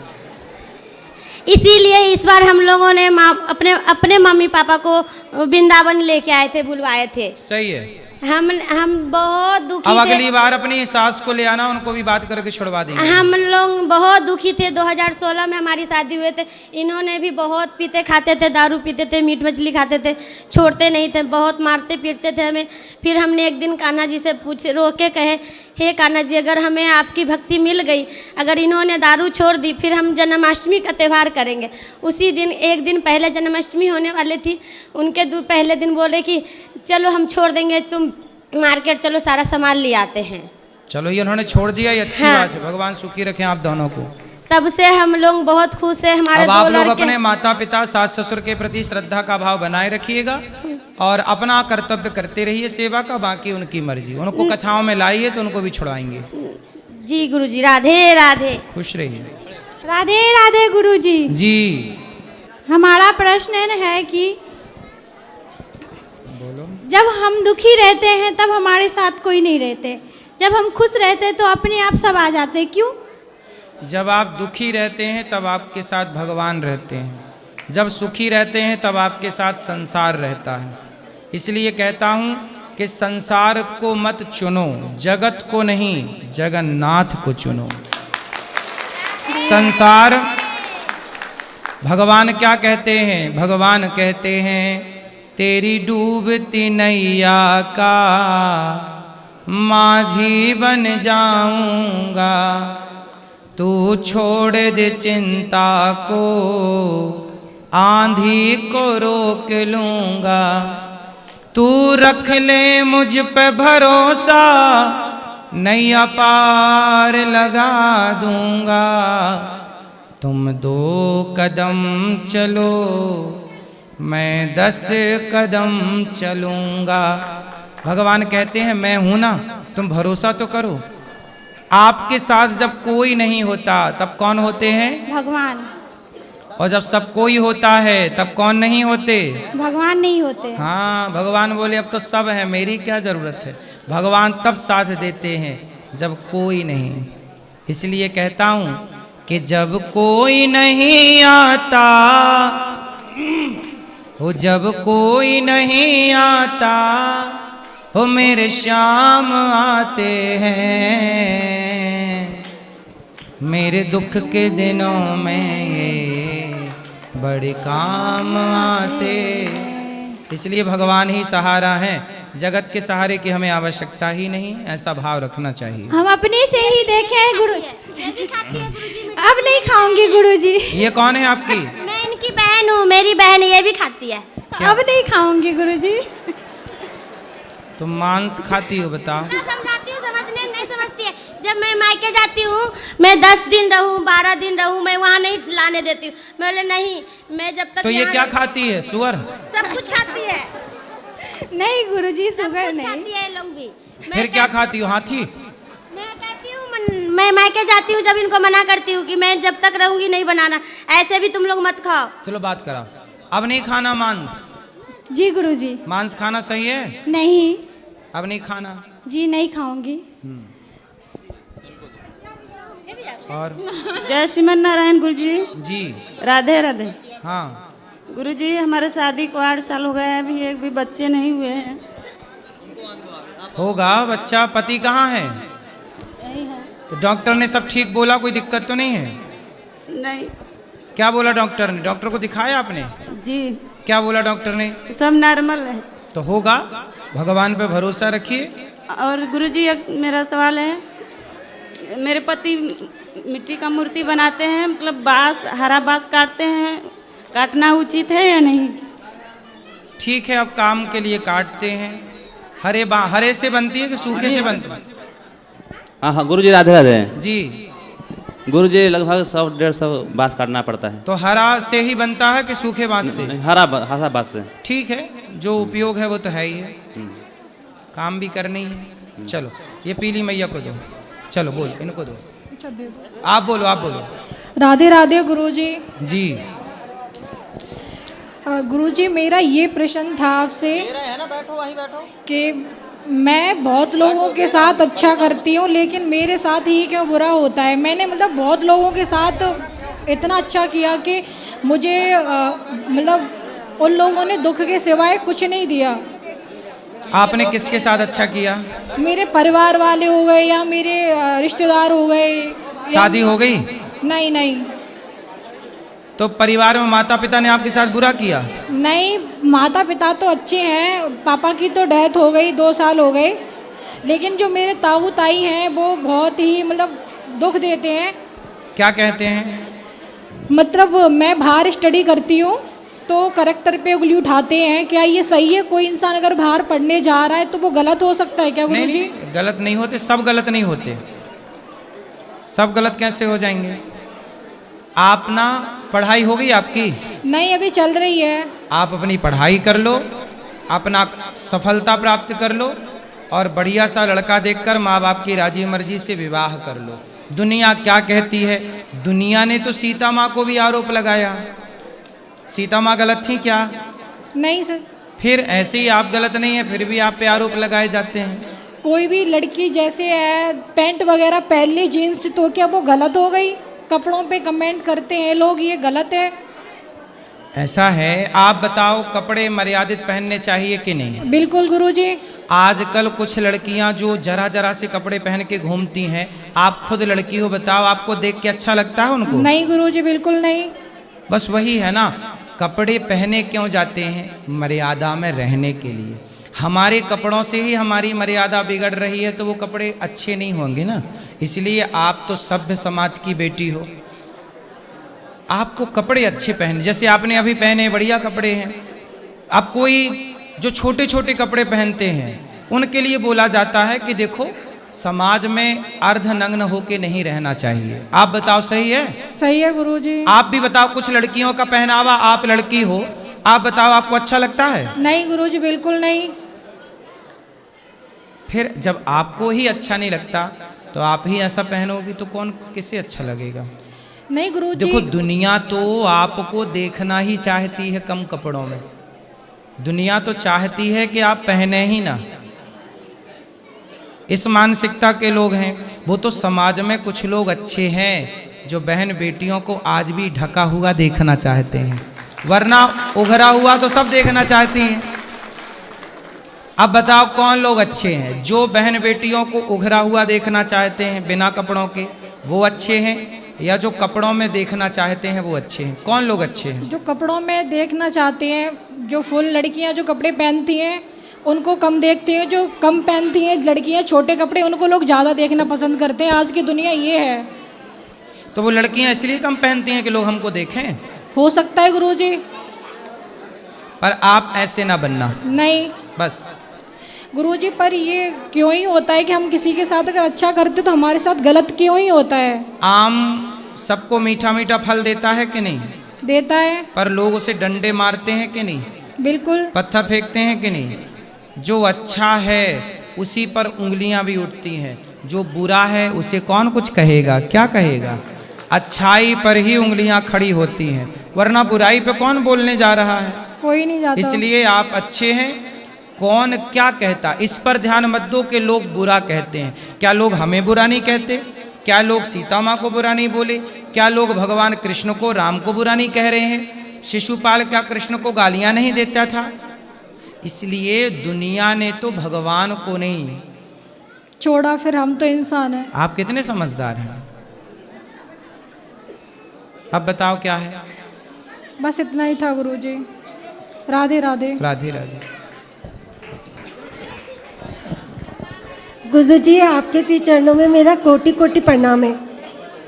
[SPEAKER 3] इसीलिए इस बार हम लोगों ने अपने मम्मी पापा को वृंदावन लेके आए थे, बुलवाए थे।
[SPEAKER 1] सही है।
[SPEAKER 3] हम बहुत दुखी
[SPEAKER 1] अब
[SPEAKER 3] थे।
[SPEAKER 1] अगली बार अपनी सास को ले आना, उनको भी बात करके छुड़वा देंगे।
[SPEAKER 3] हम लोग बहुत दुखी थे। 2016 में हमारी शादी हुए थे, इन्होंने भी बहुत पीते खाते थे, दारू पीते थे, मीट मछली खाते थे, छोड़ते नहीं थे, बहुत मारते पीटते थे हमें। फिर हमने एक दिन कान्हा जी से रोके कहे, हे कान्हा जी, अगर हमें आपकी भक्ति मिल गई, अगर इन्होंने दारू छोड़ दी, फिर हम जन्माष्टमी का त्यौहार करेंगे। उसी दिन एक दिन पहले जन्माष्टमी होने वाली थी, उनके पहले दिन बोले कि चलो हम छोड़ देंगे, तुम मार्केट चलो, सारा सामान ले आते हैं।
[SPEAKER 1] चलो, ये उन्होंने छोड़ दिया, ये अच्छी बात है। भगवान सुखी रखें आप दोनों को।
[SPEAKER 3] तब से हम लोग बहुत खुश है। हमारे
[SPEAKER 1] अब आप लोग अपने माता पिता सास ससुर के प्रति श्रद्धा का भाव बनाए रखिएगा और अपना कर्तव्य करते रहिए सेवा का, बाकी उनकी मर्जी। उनको कथाओं में लाइए तो उनको भी छुड़वाएंगे।
[SPEAKER 3] जी गुरुजी, राधे राधे।
[SPEAKER 1] खुश रहिए।
[SPEAKER 11] राधे राधे गुरुजी।
[SPEAKER 1] जी,
[SPEAKER 11] हमारा प्रश्न है कि जब हम दुखी रहते हैं तब हमारे साथ कोई नहीं रहते, जब हम खुश रहते तो अपने आप सब आ जाते, क्यों?
[SPEAKER 1] जब आप दुखी रहते हैं तब आपके साथ भगवान रहते हैं, जब सुखी रहते हैं तब आपके साथ संसार रहता है। इसलिए कहता हूँ कि संसार को मत चुनो, जगत को नहीं, जगन्नाथ को चुनो। संसार, भगवान क्या कहते हैं? भगवान कहते हैं तेरी डूबती नैया का माझी बन जाऊंगा, तू छोड़ दे चिंता को, आंधी को रोक लूंगा, तू रख ले मुझ पे भरोसा, नैया पार लगा दूंगा, तुम 2 कदम चलो मैं 10 कदम चलूँगा। भगवान कहते हैं मैं हूँ ना, तुम भरोसा तो करो। आपके साथ जब कोई नहीं होता तब कौन होते हैं?
[SPEAKER 11] भगवान।
[SPEAKER 1] और जब सब कोई होता है तब कौन नहीं होते?
[SPEAKER 11] भगवान नहीं होते।
[SPEAKER 1] हाँ, भगवान बोले अब तो सब है, मेरी क्या ज़रूरत है। भगवान तब साथ देते हैं जब कोई नहीं। इसलिए कहता हूँ कि जब कोई नहीं आता हो, जब कोई नहीं आता हो, मेरे श्याम आते हैं, मेरे दुख के दिनों में ये बड़े काम आते। इसलिए भगवान ही सहारा है। जगत के सहारे की हमें आवश्यकता ही नहीं, ऐसा भाव रखना चाहिए।
[SPEAKER 11] हम अपने से ही देखे हैं गुरु। अब नहीं खाऊंगी गुरुजी।
[SPEAKER 1] ये कौन है आपकी?
[SPEAKER 3] मैं इनकी बहन हूँ, मेरी बहन ये भी खाती है।
[SPEAKER 11] अब नहीं खाऊंगी गुरुजी।
[SPEAKER 1] तुम मांस खाती हो, बताओ।
[SPEAKER 3] समझाती हूँ, समझने नहीं समझती है। जब मैं मायके जाती हूँ, मैं 10 दिन रहूँ 12 दिन रहूँ, मैं वहाँ नहीं लाने देती हूँ। मैं बोले नहीं, मैं जब तक
[SPEAKER 1] तो ये क्या खाती है? सुअर?
[SPEAKER 3] सब कुछ खाती है।
[SPEAKER 11] नहीं गुरुजी, शुगर नहीं
[SPEAKER 3] खाती है लोग भी।
[SPEAKER 1] फिर क्या खाती हो? हाथी?
[SPEAKER 3] मैं कहती हूँ, मैं मायके जाती हूँ, जब इनको मना करती हूँ कि मैं जब तक रहूंगी नहीं बनाना, ऐसे भी तुम लोग मत खाओ।
[SPEAKER 1] चलो बात कराओ। अब नहीं खाना मांस?
[SPEAKER 11] जी गुरुजी।
[SPEAKER 1] मांस खाना सही है?
[SPEAKER 11] नहीं।
[SPEAKER 1] अब नहीं खाना?
[SPEAKER 11] जी नहीं खाऊंगी।
[SPEAKER 1] और
[SPEAKER 4] जय श्रीमन नारायण गुरुजी।
[SPEAKER 1] जी
[SPEAKER 4] राधे राधे।
[SPEAKER 1] हाँ
[SPEAKER 4] गुरुजी, हमारे शादी को 8 साल हो गए हैं, अभी एक भी बच्चे नहीं हुए हैं।
[SPEAKER 1] होगा बच्चा। पति कहाँ है?
[SPEAKER 4] यही है।
[SPEAKER 1] तो डॉक्टर ने सब ठीक बोला, कोई दिक्कत तो नहीं है?
[SPEAKER 4] नहीं।
[SPEAKER 1] क्या बोला डॉक्टर ने? डॉक्टर को दिखाया आपने?
[SPEAKER 4] जी।
[SPEAKER 1] क्या बोला डॉक्टर ने?
[SPEAKER 4] सब नॉर्मल है।
[SPEAKER 1] तो होगा, भगवान पे भरोसा रखिए।
[SPEAKER 4] और गुरुजी, एक मेरा सवाल है। मेरे पति मिट्टी का मूर्ति बनाते हैं, मतलब बांस, हरा बांस काटते हैं, काटना उचित है या नहीं?
[SPEAKER 1] ठीक है, अब काम के लिए काटते हैं। हरे से बनती है कि सूखे से बनती है?
[SPEAKER 8] हाँ हाँ गुरुजी, राधे राधे
[SPEAKER 1] जी।
[SPEAKER 8] गुरुजी, लगभग 100-150 बांस काटना पड़ता है।
[SPEAKER 1] तो हरा से ही बनता है कि सूखे बांस से?
[SPEAKER 8] हरा बांस से।
[SPEAKER 1] ठीक है, जो उपयोग है वो तो है ही है, काम भी करनी है। चलो ये पीली मैया को दो। चलो बोलो, इनको दो। आप बोलो, आप बोलो।
[SPEAKER 11] राधे राधे गुरुजी।
[SPEAKER 1] जी
[SPEAKER 11] गुरुजी, मेरा ये प्रश्न था आपसे कि मैं बहुत लोगों के साथ अच्छा करती हूँ, लेकिन मेरे साथ ही क्यों बुरा होता है? मैंने मतलब बहुत लोगों के साथ इतना अच्छा किया कि मुझे मतलब उन लोगों ने दुख के सिवाय कुछ नहीं दिया।
[SPEAKER 1] आपने किसके साथ अच्छा किया?
[SPEAKER 11] मेरे परिवार वाले हो गए या मेरे रिश्तेदार हो गए।
[SPEAKER 1] शादी हो गई?
[SPEAKER 11] नहीं नहीं।
[SPEAKER 1] तो परिवार में माता पिता ने आपके साथ बुरा किया?
[SPEAKER 11] नहीं, माता पिता तो अच्छे हैं। पापा की तो डेथ हो गई, 2 साल हो गए। लेकिन जो मेरे ताऊ ताई हैं वो बहुत ही मतलब दुख देते हैं।
[SPEAKER 1] क्या कहते हैं?
[SPEAKER 11] मतलब मैं बाहर स्टडी करती हूँ तो करेक्टर पे उंगली उठाते हैं। क्या ये सही है? कोई इंसान अगर बाहर पढ़ने जा रहा है तो वो गलत हो सकता है क्या गुरुजी?
[SPEAKER 1] नहीं, गलत नहीं होते, सब गलत नहीं होते। सब गलत कैसे हो जाएंगे? आप ना, पढ़ाई हो गई आपकी?
[SPEAKER 11] नहीं, अभी चल रही है।
[SPEAKER 1] आप अपनी पढ़ाई कर लो, अपना सफलता प्राप्त कर लो, और बढ़िया सा लड़का देखकर माँ बाप की राजी मर्जी से विवाह कर लो। दुनिया क्या कहती है? दुनिया ने तो सीता माँ को भी आरोप लगाया। सीता माँ गलत थी क्या?
[SPEAKER 11] नहीं सर।
[SPEAKER 1] फिर ऐसे ही आप गलत नहीं है, फिर भी आप पे आरोप लगाए जाते हैं।
[SPEAKER 11] कोई भी लड़की जैसे है पैंट वगैरह पहन ली जीन्स, तो क्या वो गलत हो गई? कपड़ों पे कमेंट करते हैं लोग, ये गलत है।
[SPEAKER 1] ऐसा है, आप बताओ कपड़े मर्यादित पहनने चाहिए कि नहीं?
[SPEAKER 11] बिल्कुल गुरुजी।
[SPEAKER 1] आजकल कुछ लड़कियां जो जरा जरा से कपड़े पहन के घूमती हैं, आप खुद लड़की हो, बताओ आपको देख के अच्छा लगता है उनको?
[SPEAKER 11] नहीं गुरुजी, बिल्कुल नहीं।
[SPEAKER 1] बस वही है ना, कपड़े पहने क्यों जाते हैं? मर्यादा में रहने के लिए। हमारे कपड़ों से ही हमारी मर्यादा बिगड़ रही है, तो वो कपड़े अच्छे नहीं होंगे ना। इसलिए आप तो सभ्य समाज की बेटी हो, आपको कपड़े अच्छे पहने, जैसे आपने अभी पहने बढ़िया कपड़े हैं। अब कोई जो छोटे छोटे कपड़े पहनते हैं उनके लिए बोला जाता है कि देखो समाज में अर्धनग्न होके नहीं रहना चाहिए। आप बताओ सही है?
[SPEAKER 11] सही है गुरुजी।
[SPEAKER 1] आप भी बताओ, कुछ लड़कियों का पहनावा, आप लड़की हो, आप बताओ आपको अच्छा लगता है?
[SPEAKER 11] नहीं गुरुजी, बिल्कुल नहीं।
[SPEAKER 1] फिर जब आपको ही अच्छा नहीं लगता तो आप ही ऐसा पहनोगी तो कौन, किसे अच्छा लगेगा?
[SPEAKER 11] नहीं गुरुजी।
[SPEAKER 1] देखो दुनिया तो आपको देखना ही चाहती है कम कपड़ों में। दुनिया तो चाहती है कि आप पहने ही ना। इस मानसिकता के लोग हैं। वो तो समाज में कुछ लोग अच्छे हैं जो बहन बेटियों को आज भी ढका हुआ देखना चाहते हैं, वरना उघरा हुआ तो सब देखना चाहती हैं। अब बताओ कौन लोग अच्छे हैं? जो बहन बेटियों को उघरा हुआ देखना चाहते हैं बिना कपड़ों के, वो अच्छे हैं, या जो कपड़ों में देखना चाहते हैं वो अच्छे हैं? कौन लोग अच्छे हैं?
[SPEAKER 11] जो कपड़ों में देखना चाहते हैं, जो फुल लड़कियां जो कपड़े पहनती हैं
[SPEAKER 14] उनको कम देखते हैं, जो कम पहनती हैं लड़कियां छोटे कपड़े उनको लोग ज़्यादा देखना पसंद करते हैं। आज की दुनिया ये है।
[SPEAKER 1] तो वो लड़कियां इसलिए कम पहनती हैं कि लोग हमको देखें?
[SPEAKER 14] हो सकता है गुरुजी।
[SPEAKER 1] पर आप ऐसे ना बनना।
[SPEAKER 14] नहीं
[SPEAKER 1] बस
[SPEAKER 14] गुरुजी, पर ये क्यों ही होता है कि हम किसी के साथ अगर अच्छा करते तो हमारे साथ गलत क्यों ही होता है?
[SPEAKER 1] आम सबको मीठा मीठा फल देता है कि नहीं?
[SPEAKER 14] देता है।
[SPEAKER 1] पर लोग उसे डंडे मारते हैं कि नहीं?
[SPEAKER 14] बिल्कुल।
[SPEAKER 1] पत्थर फेंकते हैं कि नहीं? जो अच्छा है उसी पर उंगलियां भी उठती हैं, जो बुरा है उसे कौन कुछ कहेगा? क्या कहेगा? अच्छाई पर ही उंगलियां खड़ी होती हैं, वरना बुराई पे कौन बोलने जा रहा है?
[SPEAKER 14] कोई नहीं जाता।
[SPEAKER 1] इसलिए आप अच्छे हैं, कौन क्या कहता इस पर ध्यान मत दो कि लोग बुरा कहते हैं। क्या लोग हमें बुरा नहीं कहते? क्या लोग सीता माँ को बुरा नहीं बोले? क्या लोग भगवान कृष्ण को, राम को बुरा नहीं कह रहे हैं? शिशुपाल क्या कृष्ण को गालियां नहीं देता था? इसलिए दुनिया ने तो भगवान को नहीं
[SPEAKER 14] छोड़ा, फिर हम तो इंसान हैं।
[SPEAKER 1] आप कितने समझदार हैं। अब बताओ क्या है?
[SPEAKER 14] बस इतना ही था गुरुजी। राधे राधे।
[SPEAKER 1] राधे राधे।
[SPEAKER 15] गुरुजी, आपके श्री चरणों में मेरा कोटि कोटि प्रणाम है।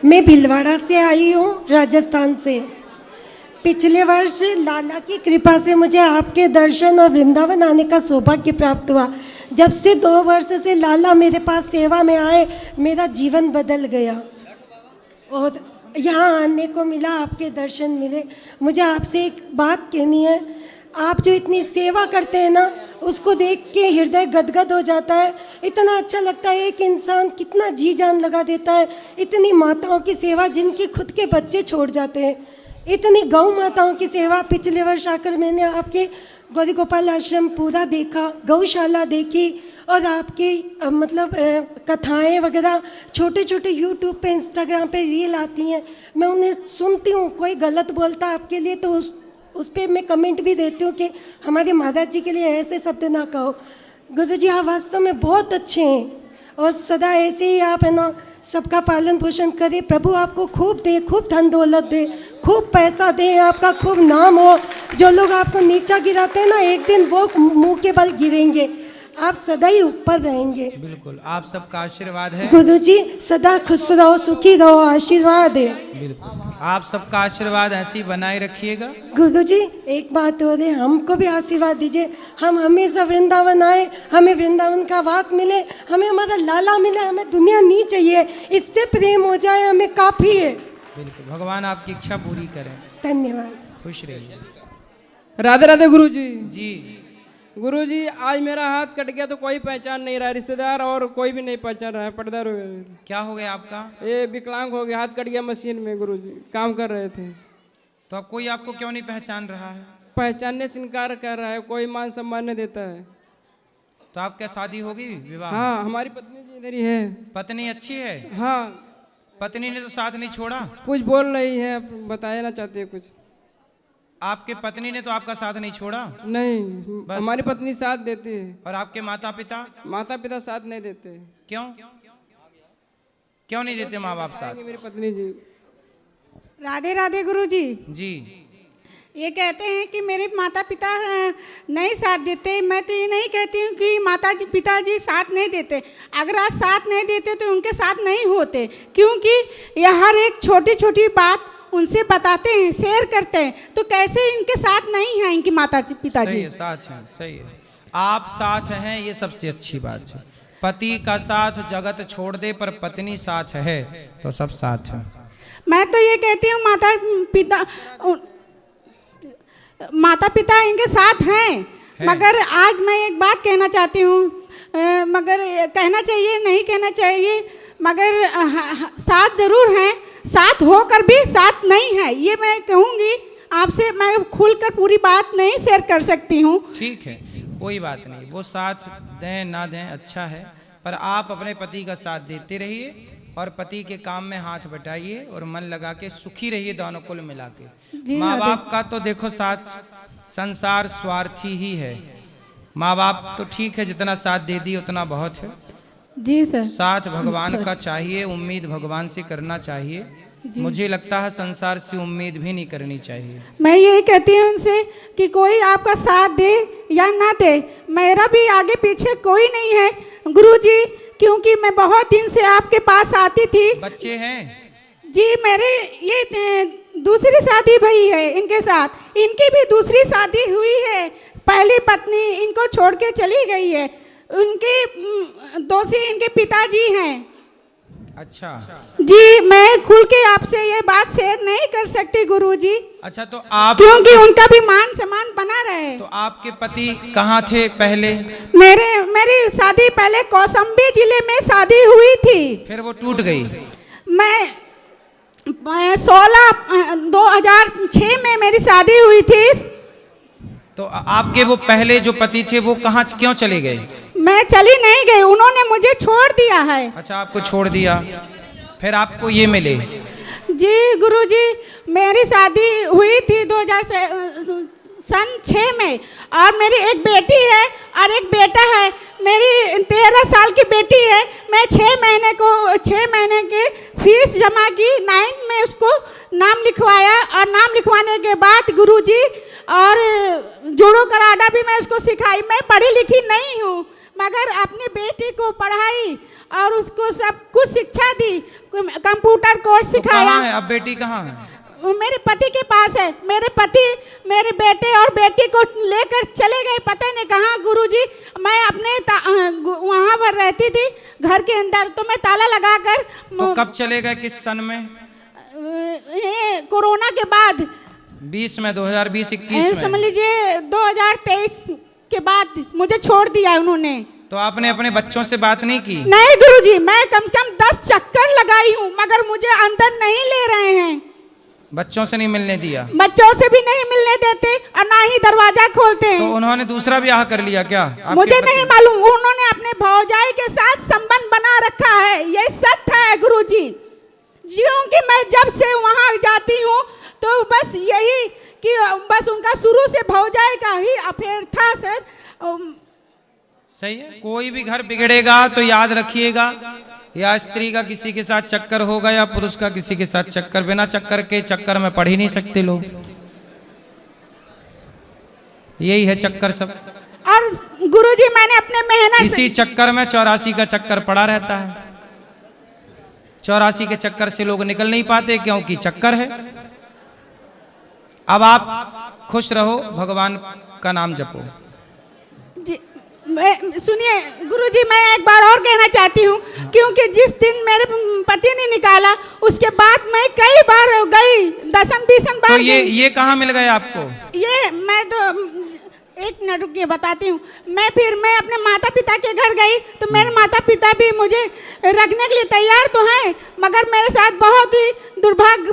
[SPEAKER 15] मैं भीलवाड़ा से आई हूँ, राजस्थान से। पिछले वर्ष लाला की कृपा से मुझे आपके दर्शन और वृंदावन आने का सौभाग्य प्राप्त हुआ। जब से 2 वर्ष से लाला मेरे पास सेवा में आए, मेरा जीवन बदल गया और यहाँ आने को मिला, आपके दर्शन मिले। मुझे आपसे एक बात कहनी है, आप जो इतनी सेवा करते हैं ना, उसको देख के हृदय गदगद हो जाता है। इतना अच्छा लगता है, एक इंसान कितना जी जान लगा देता है। इतनी माताओं की सेवा जिनकी खुद के बच्चे छोड़ जाते हैं, इतनी गौ माताओं की सेवा। पिछले वर्ष आकर मैंने आपके गौरी गोपाल आश्रम पूरा देखा, गौशाला देखी और आपके मतलब कथाएं वगैरह छोटे छोटे यूट्यूब पे, इंस्टाग्राम पे रील आती हैं, मैं उन्हें सुनती हूँ। कोई गलत बोलता आपके लिए तो उस पर मैं कमेंट भी देती हूँ कि हमारे महाराज जी के लिए ऐसे शब्द ना कहो। गुरुजी, आप वास्तव में बहुत अच्छे हैं और सदा ऐसे ही आप है ना सबका पालन पोषण करें। प्रभु आपको खूब दे, खूब धन दौलत दे, खूब पैसा दे, आपका खूब नाम हो। जो लोग आपको नीचा गिराते हैं ना, एक दिन वो मुंह के बल गिरेंगे। आप सदा ही ऊपर रहेंगे।
[SPEAKER 1] बिल्कुल, आप सबका आशीर्वाद है।
[SPEAKER 15] गुरुजी, सदा खुश रहो, सुखी रहो, आशीर्वाद है।
[SPEAKER 1] बिल्कुल, आप सबका आशीर्वाद ऐसे ही बनाए रखिएगा।
[SPEAKER 15] गुरुजी, एक बात हो रही, हमको भी आशीर्वाद दीजिए। हम हमेशा वृंदावन आए, हमें वृंदावन का वास मिले, हमें हमारा लाला मिले, हमें दुनिया नहीं चाहिए। इससे प्रेम हो जाए हमें काफ़ी है।
[SPEAKER 1] बिल्कुल, भगवान आपकी इच्छा पूरी करें।
[SPEAKER 15] धन्यवाद।
[SPEAKER 1] खुश रहिए।
[SPEAKER 16] राधे राधे गुरुजी।
[SPEAKER 1] जी
[SPEAKER 16] गुरुजी, आज मेरा हाथ कट गया तो कोई पहचान नहीं रहा, रिश्तेदार और कोई भी नहीं पहचान रहा है। पर्दा
[SPEAKER 1] क्या हो गया आपका?
[SPEAKER 16] ये विकलांग हो गया, हाथ कट गया मशीन में गुरुजी, काम कर रहे थे।
[SPEAKER 1] तो अब कोई आपको क्यों नहीं पहचान रहा है?
[SPEAKER 16] पहचानने से इनकार कर रहा है, कोई मान सम्मान नहीं देता है।
[SPEAKER 1] तो आपका शादी होगी, विवाह?
[SPEAKER 16] हाँ, हमारी पत्नी जी इधर ही है।
[SPEAKER 1] पत्नी अच्छी है?
[SPEAKER 16] हाँ।
[SPEAKER 1] पत्नी ने तो साथ नहीं छोड़ा?
[SPEAKER 16] कुछ बोल रही है, बताया ना चाहती है कुछ।
[SPEAKER 1] आपके पत्नी ने तो आपका साथ नहीं छोड़ा?
[SPEAKER 16] नहीं, हमारी पत्नी साथ देती है।
[SPEAKER 1] और आपके माता पिता?
[SPEAKER 16] माता पिता साथ नहीं देते।
[SPEAKER 1] क्यों क्यों नहीं देते माँ बाप साथ?
[SPEAKER 16] मेरी पत्नी जी।
[SPEAKER 17] राधे राधे गुरुजी।
[SPEAKER 1] जी,
[SPEAKER 17] ये कहते हैं कि मेरे माता पिता नहीं साथ देते। मैं तो ये नहीं कहती हूँ कि माता जी पिताजी साथ नहीं देते। अगर आज साथ नहीं देते तो उनके साथ नहीं होते, क्योंकि यह हर एक छोटी छोटी बात उनसे बताते हैं, शेयर करते हैं, तो कैसे इनके साथ नहीं हैं इनकी माता पिताजी?
[SPEAKER 1] सही है, साथ हैं, सही है। आप साथ हैं, ये सबसे अच्छी बात है। पति का साथ जगत छोड़ दे, पर पत्नी साथ है तो सब साथ है।
[SPEAKER 17] मैं तो ये कहती हूँ माता पिता इनके साथ हैं। मगर आज मैं एक बात कहना चाहती हूँ, मगर कहना चाहिए नहीं कहना चाहिए, मगर साथ जरूर हैं, साथ होकर भी साथ नहीं है, ये मैं कहूँगी आपसे। मैं खुलकर पूरी बात नहीं शेयर कर सकती हूँ।
[SPEAKER 1] ठीक है, कोई बात नहीं, वो साथ दें ना दें अच्छा है, पर आप अपने पति का साथ देते रहिए और पति के काम में हाथ बटाइए और मन लगा के सुखी रहिए, दोनों कुल मिला के। माँ बाप का तो देखो साथ, संसार स्वार्थी ही है। माँ बाप तो ठीक है, जितना साथ दे दी उतना बहुत है।
[SPEAKER 17] जी सर।
[SPEAKER 1] साथ भगवान का चाहिए, उम्मीद भगवान से करना चाहिए। मुझे लगता है संसार से उम्मीद भी नहीं करनी चाहिए।
[SPEAKER 17] मैं यही कहती हूँ उनसे कि कोई आपका साथ दे या ना दे, मेरा भी आगे पीछे कोई नहीं है गुरुजी, क्योंकि मैं बहुत दिन से आपके पास आती थी।
[SPEAKER 1] बच्चे हैं?
[SPEAKER 17] जी मेरे ये दूसरी शादी भई है इनके साथ, इनकी भी दूसरी शादी हुई है। पहली पत्नी इनको छोड़ के चली गई है, उनके दोषी इनके पिताजी हैं।
[SPEAKER 1] अच्छा
[SPEAKER 17] जी मैं खुल के आपसे ये बात शेयर नहीं कर सकती गुरुजी।
[SPEAKER 1] अच्छा, तो आप,
[SPEAKER 17] क्योंकि उनका भी मान सम्मान बना रहे।
[SPEAKER 1] तो आपके पति कहाँ थे पहले?
[SPEAKER 17] मेरी शादी पहले कौशाम्बी जिले में शादी हुई थी,
[SPEAKER 1] फिर वो टूट गई।
[SPEAKER 17] मैं 2006 में मेरी शादी हुई थी।
[SPEAKER 1] तो आपके वो पहले जो पति थे वो कहाँ क्यों चले गए?
[SPEAKER 17] मैं चली नहीं गई, उन्होंने मुझे छोड़ दिया है।
[SPEAKER 1] अच्छा, आपको छोड़ दिया, फिर आपको ये मिले?
[SPEAKER 17] जी गुरुजी, मेरी शादी हुई थी 2006 में, और मेरी एक बेटी है और एक बेटा है। मेरी 13 साल की बेटी है। मैं 6 महीने के फीस जमा की, 9 में उसको नाम लिखवाया, और नाम लिखवाने के बाद गुरुजी और जूडो कराटा भी मैं उसको सिखाई। मैं पढ़ी लिखी नहीं हूँ, मगर अपनी बेटी को पढ़ाई और उसको सब कुछ शिक्षा दी, कंप्यूटर कोर्स सिखाया।
[SPEAKER 1] कहाँ है अब बेटी, कहाँ है?
[SPEAKER 17] मेरे पति के पास है। मेरे पति मेरे बेटे और बेटी को लेकर चले गए पता नहीं कहाँ गुरुजी। मैं अपने वहाँ पर रहती थी घर के अंदर, तो मैं ताला लगाकर।
[SPEAKER 1] तो कब चले गए, किस सन में?
[SPEAKER 17] कोरोना के बाद
[SPEAKER 1] 20 में, 2020-21 में
[SPEAKER 17] समझ लीजिए। 2023 के बाद मुझे छोड़ दिया उन्होंने।
[SPEAKER 1] तो आपने अपने बच्चों से बात नहीं की?
[SPEAKER 17] नहीं गुरुजी, मैं कम से कम 10 चक्कर लगाई हूँ, मगर मुझे अंदर नहीं ले रहे हैं।
[SPEAKER 1] बच्चों से नहीं मिलने दिया?
[SPEAKER 17] बच्चों से भी नहीं मिलने देते और ना ही दरवाजा खोलते हैं।
[SPEAKER 1] तो उन्होंने दूसरा ब्याह कर लिया क्या?
[SPEAKER 17] मुझे नहीं मालूम, उन्होंने अपने भौजाई के साथ संबंध बना रखा है, ये सत्य है गुरुजी। क्योंकि मैं जब से वहाँ जाती हूँ तो बस यही कि बस उनका शुरू से भौजाई का ही अफेयर था सर।
[SPEAKER 1] सही है, कोई भी घर बिगड़ेगा तो याद रखिएगा, या स्त्री का किसी के साथ चक्कर होगा या पुरुष का किसी के साथ चक्कर। बिना चक्कर के चक्कर में पढ़ ही नहीं सकते लोग, यही है चक्कर सब।
[SPEAKER 17] और गुरुजी मैंने अपने मेहनत
[SPEAKER 1] इसी चक्कर में 84 का चक्कर पड़ा रहता है। 84 के चक्कर से लोग निकल नहीं पाते क्योंकि चक्कर है। अब आप खुश रहो, भगवान का नाम जपो।
[SPEAKER 17] सुनिए गुरुजी, मैं एक बार और कहना चाहती हूँ, क्योंकि जिस दिन मेरे पति ने निकाला उसके बाद मैं कई बार गई, 10-20 बार।
[SPEAKER 1] तो ये कहाँ मिल गए आपको?
[SPEAKER 17] ये मैं तो एक मिनट रुकिए बताती हूँ। मैं अपने माता पिता के घर गई तो मेरे माता पिता भी मुझे रखने के लिए तैयार तो हैं, मगर मेरे साथ बहुत ही दुर्भाग्य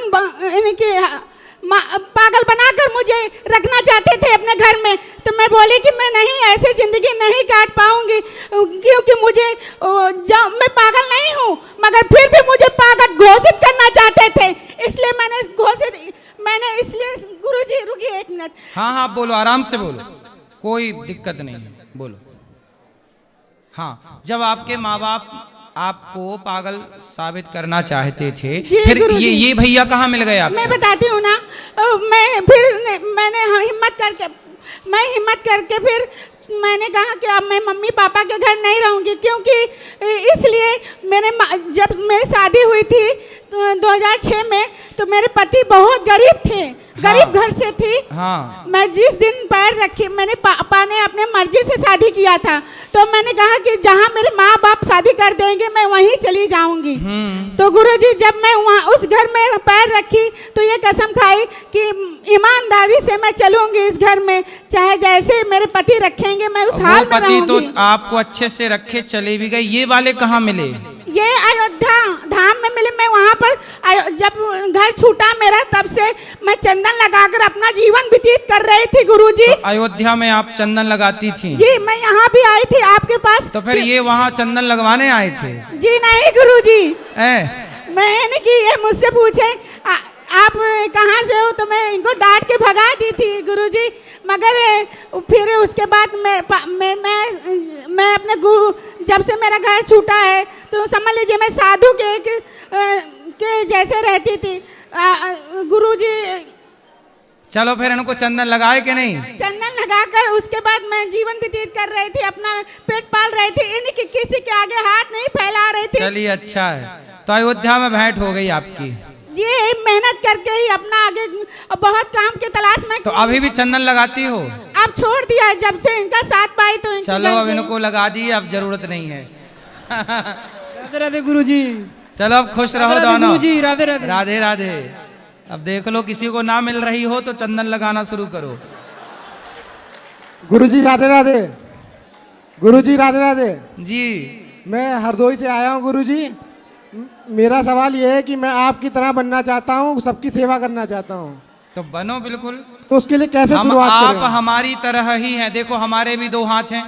[SPEAKER 17] पागल बनाकर मुझे रखना चाहते थे अपने घर में। तो मैं बोली कि मैं नहीं, ऐसे ज़िंदगी नहीं काट पाऊंगी, क्योंकि मैं पागल नहीं हूँ, मगर फिर भी मुझे पागल घोषित करना चाहते थे। इसलिए मैंने इसलिए गुरुजी रुकिए एक मिनट।
[SPEAKER 1] हाँ बोलो, आराम से बोलो, कोई दिक्कत नहीं, बोलो। हाँ, जब आपके माँ बाप आपको पागल साबित करना चाहते थे, फिर ये भैया कहाँ मिल गए आप?
[SPEAKER 17] मैं बताती हूँ ना। मैंने हिम्मत करके फिर मैंने कहा कि अब मैं मम्मी पापा के घर नहीं रहूँगी, क्योंकि इसलिए जब मेरी शादी हुई थी तो 2006 में, तो मेरे पति बहुत गरीब थे, गरीब घर से थी।
[SPEAKER 1] हाँ।
[SPEAKER 17] मैं जिस दिन पैर रखी, मैंने पापा ने अपने मर्जी से शादी किया था, तो मैंने कहा कि जहाँ मेरे माँ बाप शादी कर देंगे मैं वहीं चली जाऊंगी। तो गुरुजी, जब मैं वहाँ उस घर में पैर रखी तो ये कसम खाई कि ईमानदारी से मैं चलूंगी इस घर में, चाहे जैसे मेरे पति रखेंगे मैं उस हाल में रहूंगी।
[SPEAKER 1] तो आपको अच्छे से रखे, चले भी गए। ये वाले कहाँ मिले?
[SPEAKER 17] ये अयोध्या धाम में मिले। मैं वहाँ पर जब घर छूटा मेरा, तब से मैं चंदन लगाकर अपना जीवन व्यतीत कर रही थी गुरुजी।
[SPEAKER 1] तो अयोध्या में आप चंदन लगाती थी?
[SPEAKER 17] जी, मैं यहाँ भी आई थी आपके पास।
[SPEAKER 1] तो फिर ये वहाँ चंदन लगवाने आए थे?
[SPEAKER 17] जी नहीं गुरुजी, मैंने कि ये मुझसे पूछे आप कहाँ से हो, तो मैं इनको डांट के भगा दी थी गुरुजी। मगर फिर उसके बाद मैं अपने गुरु, जब से मेरा घर छूटा है तो समझ लीजिए मैं साधु के जैसे रहती थी गुरुजी।
[SPEAKER 1] चलो फिर इनको चंदन लगाए कि नहीं?
[SPEAKER 17] चंदन लगाकर उसके बाद मैं जीवन व्यतीत कर रही थी, अपना पेट पाल रही थी, इन्हीं की किसी के आगे हाथ नहीं फैला रही थी।
[SPEAKER 1] चलिए अच्छा है, तो अयोध्या में भेंट हो गई आपकी।
[SPEAKER 17] जी मेहनत करके ही अपना आगे बहुत काम के तलाश में।
[SPEAKER 1] तो अभी भी चंदन लगाती हो?
[SPEAKER 17] अब छोड़ दिया है, जब से इनका साथ पाई तो इनकी
[SPEAKER 1] चलो अब इनको लगा दी, अब जरूरत नहीं है।
[SPEAKER 16] राधे राधे गुरुजी।
[SPEAKER 1] चलो अब खुश रहो दोनों।
[SPEAKER 16] गुरुजी राधे राधे।
[SPEAKER 1] राधे राधे। अब देख लो किसी को ना मिल रही हो तो चंदन लगाना शुरू करो।
[SPEAKER 12] गुरुजी राधे राधे। गुरुजी राधे राधे
[SPEAKER 1] जी।
[SPEAKER 12] मैं हरदोई से आया हूँ गुरुजी। मेरा सवाल ये है कि मैं आपकी तरह बनना चाहता हूँ, सबकी सेवा करना चाहता हूँ।
[SPEAKER 1] तो बनो बिल्कुल।
[SPEAKER 12] तो उसके लिए कैसे शुरुआत
[SPEAKER 1] आप
[SPEAKER 12] करें?
[SPEAKER 1] हमारी तरह ही हैं। देखो हमारे भी 2 हाथ हैं,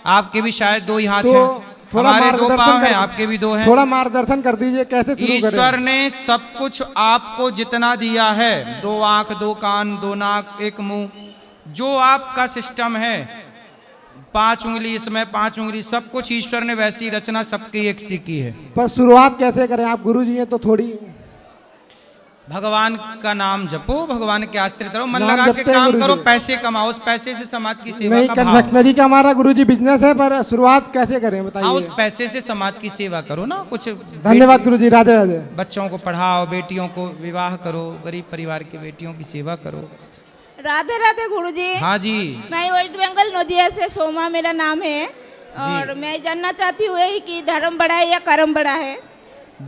[SPEAKER 1] आपके भी शायद 2 ही हाथ
[SPEAKER 12] तो
[SPEAKER 1] हैं।
[SPEAKER 12] थोड़ा
[SPEAKER 1] हमारे 2 पाँव
[SPEAKER 12] मार्गदर्शन
[SPEAKER 1] हैं,
[SPEAKER 12] कर-
[SPEAKER 1] आपके भी 2 हैं।
[SPEAKER 12] थोड़ा मार्गदर्शन कर दीजिए कैसे शुरू करें?
[SPEAKER 1] ईश्वर ने सब कुछ आपको जितना दिया है, 2 आंख, 2 कान, 2 नाक, 1 मुंह, जो आपका सिस्टम है, 5 उंगली इसमें, 5 उंगली, सब कुछ ईश्वर ने वैसी रचना सबकी एक सी की है।
[SPEAKER 12] पर शुरुआत कैसे करें? आप गुरुजी हैं तो थोड़ी
[SPEAKER 1] भगवान का नाम जपो, भगवान के आश्रित रहो, मन
[SPEAKER 12] नाम
[SPEAKER 1] लगा के
[SPEAKER 12] जपते हैं
[SPEAKER 1] काम
[SPEAKER 12] गुरुजी।
[SPEAKER 1] करो, पैसे कमाओ, उस पैसे से समाज की सेवा
[SPEAKER 12] नहीं,
[SPEAKER 1] का भाव।
[SPEAKER 12] कन्फेक्शनरी का हमारा गुरुजी बिजनेस है, पर शुरुआत कैसे करें
[SPEAKER 1] हाँ,
[SPEAKER 12] बताइए?
[SPEAKER 1] उस पैसे से समाज की सेवा करो ना कुछ।
[SPEAKER 12] धन्यवाद गुरुजी। राधे राधे।
[SPEAKER 1] बच्चों को पढ़ाओ, बेटियों को विवाह करो, गरीब परिवार की बेटियों की सेवा करो।
[SPEAKER 18] राधे राधे गुरुजी।
[SPEAKER 1] हाँ जी।
[SPEAKER 18] मैं वेस्ट बंगाल नदिया से सोमा मेरा नाम है, और मैं जानना चाहती हूँ यही कि धर्म बड़ा है या कर्म बड़ा है?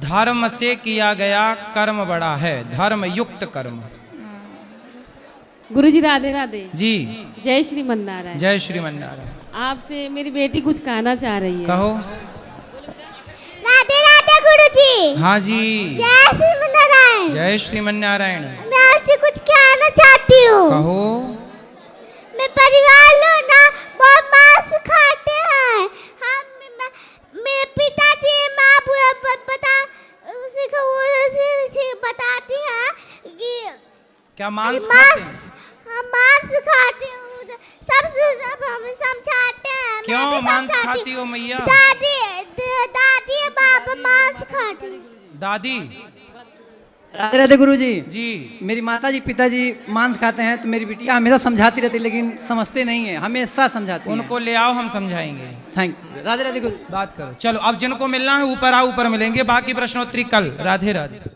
[SPEAKER 1] धर्म से किया गया कर्म बड़ा है, धर्म युक्त कर्म।
[SPEAKER 19] गुरुजी राधे राधे
[SPEAKER 1] जी।
[SPEAKER 19] जय श्रीमन नारायण।
[SPEAKER 1] जय श्रीमन नारायण।
[SPEAKER 19] आपसे मेरी बेटी कुछ कहना चाह रही है।
[SPEAKER 1] कहो।
[SPEAKER 20] राधे राधे गुरुजी।
[SPEAKER 1] हाँ जी।
[SPEAKER 20] जय श्रीमन नारायण।
[SPEAKER 1] जय श्रीमन नारायण।
[SPEAKER 20] मैं आपसे कुछ कहना चाहती हूँ।
[SPEAKER 1] कहो।
[SPEAKER 20] मैं परिवार लोग ना बहुत मांस खाते हैं। हम मेरे पिताजी माँ बताती हैं कि
[SPEAKER 1] क्या मांस खाते हैं?
[SPEAKER 20] हम मांस खाते हैं, सबसे सब हमें समझाते हैं।
[SPEAKER 1] क्यों
[SPEAKER 20] मैं भी
[SPEAKER 1] मांस
[SPEAKER 20] समझाती
[SPEAKER 1] खाती हो मैया?
[SPEAKER 20] दादी बाबा मांस खाते हैं।
[SPEAKER 1] दादी।
[SPEAKER 21] राधे राधे गुरुजी।
[SPEAKER 1] जी।
[SPEAKER 21] मेरी माताजी पिताजी मांस खाते हैं, तो मेरी बिटिया हमेशा समझाती रहती है, लेकिन समझते नहीं है, हमेशा समझाती है।
[SPEAKER 1] उनको ले आओ, हम समझाएंगे।
[SPEAKER 21] Thank you. राधे राधे गुरु।
[SPEAKER 1] बात करो। चलो अब जिनको मिलना है ऊपर आओ, ऊपर मिलेंगे, बाकी प्रश्नोत्तरी कल। राधे राधे।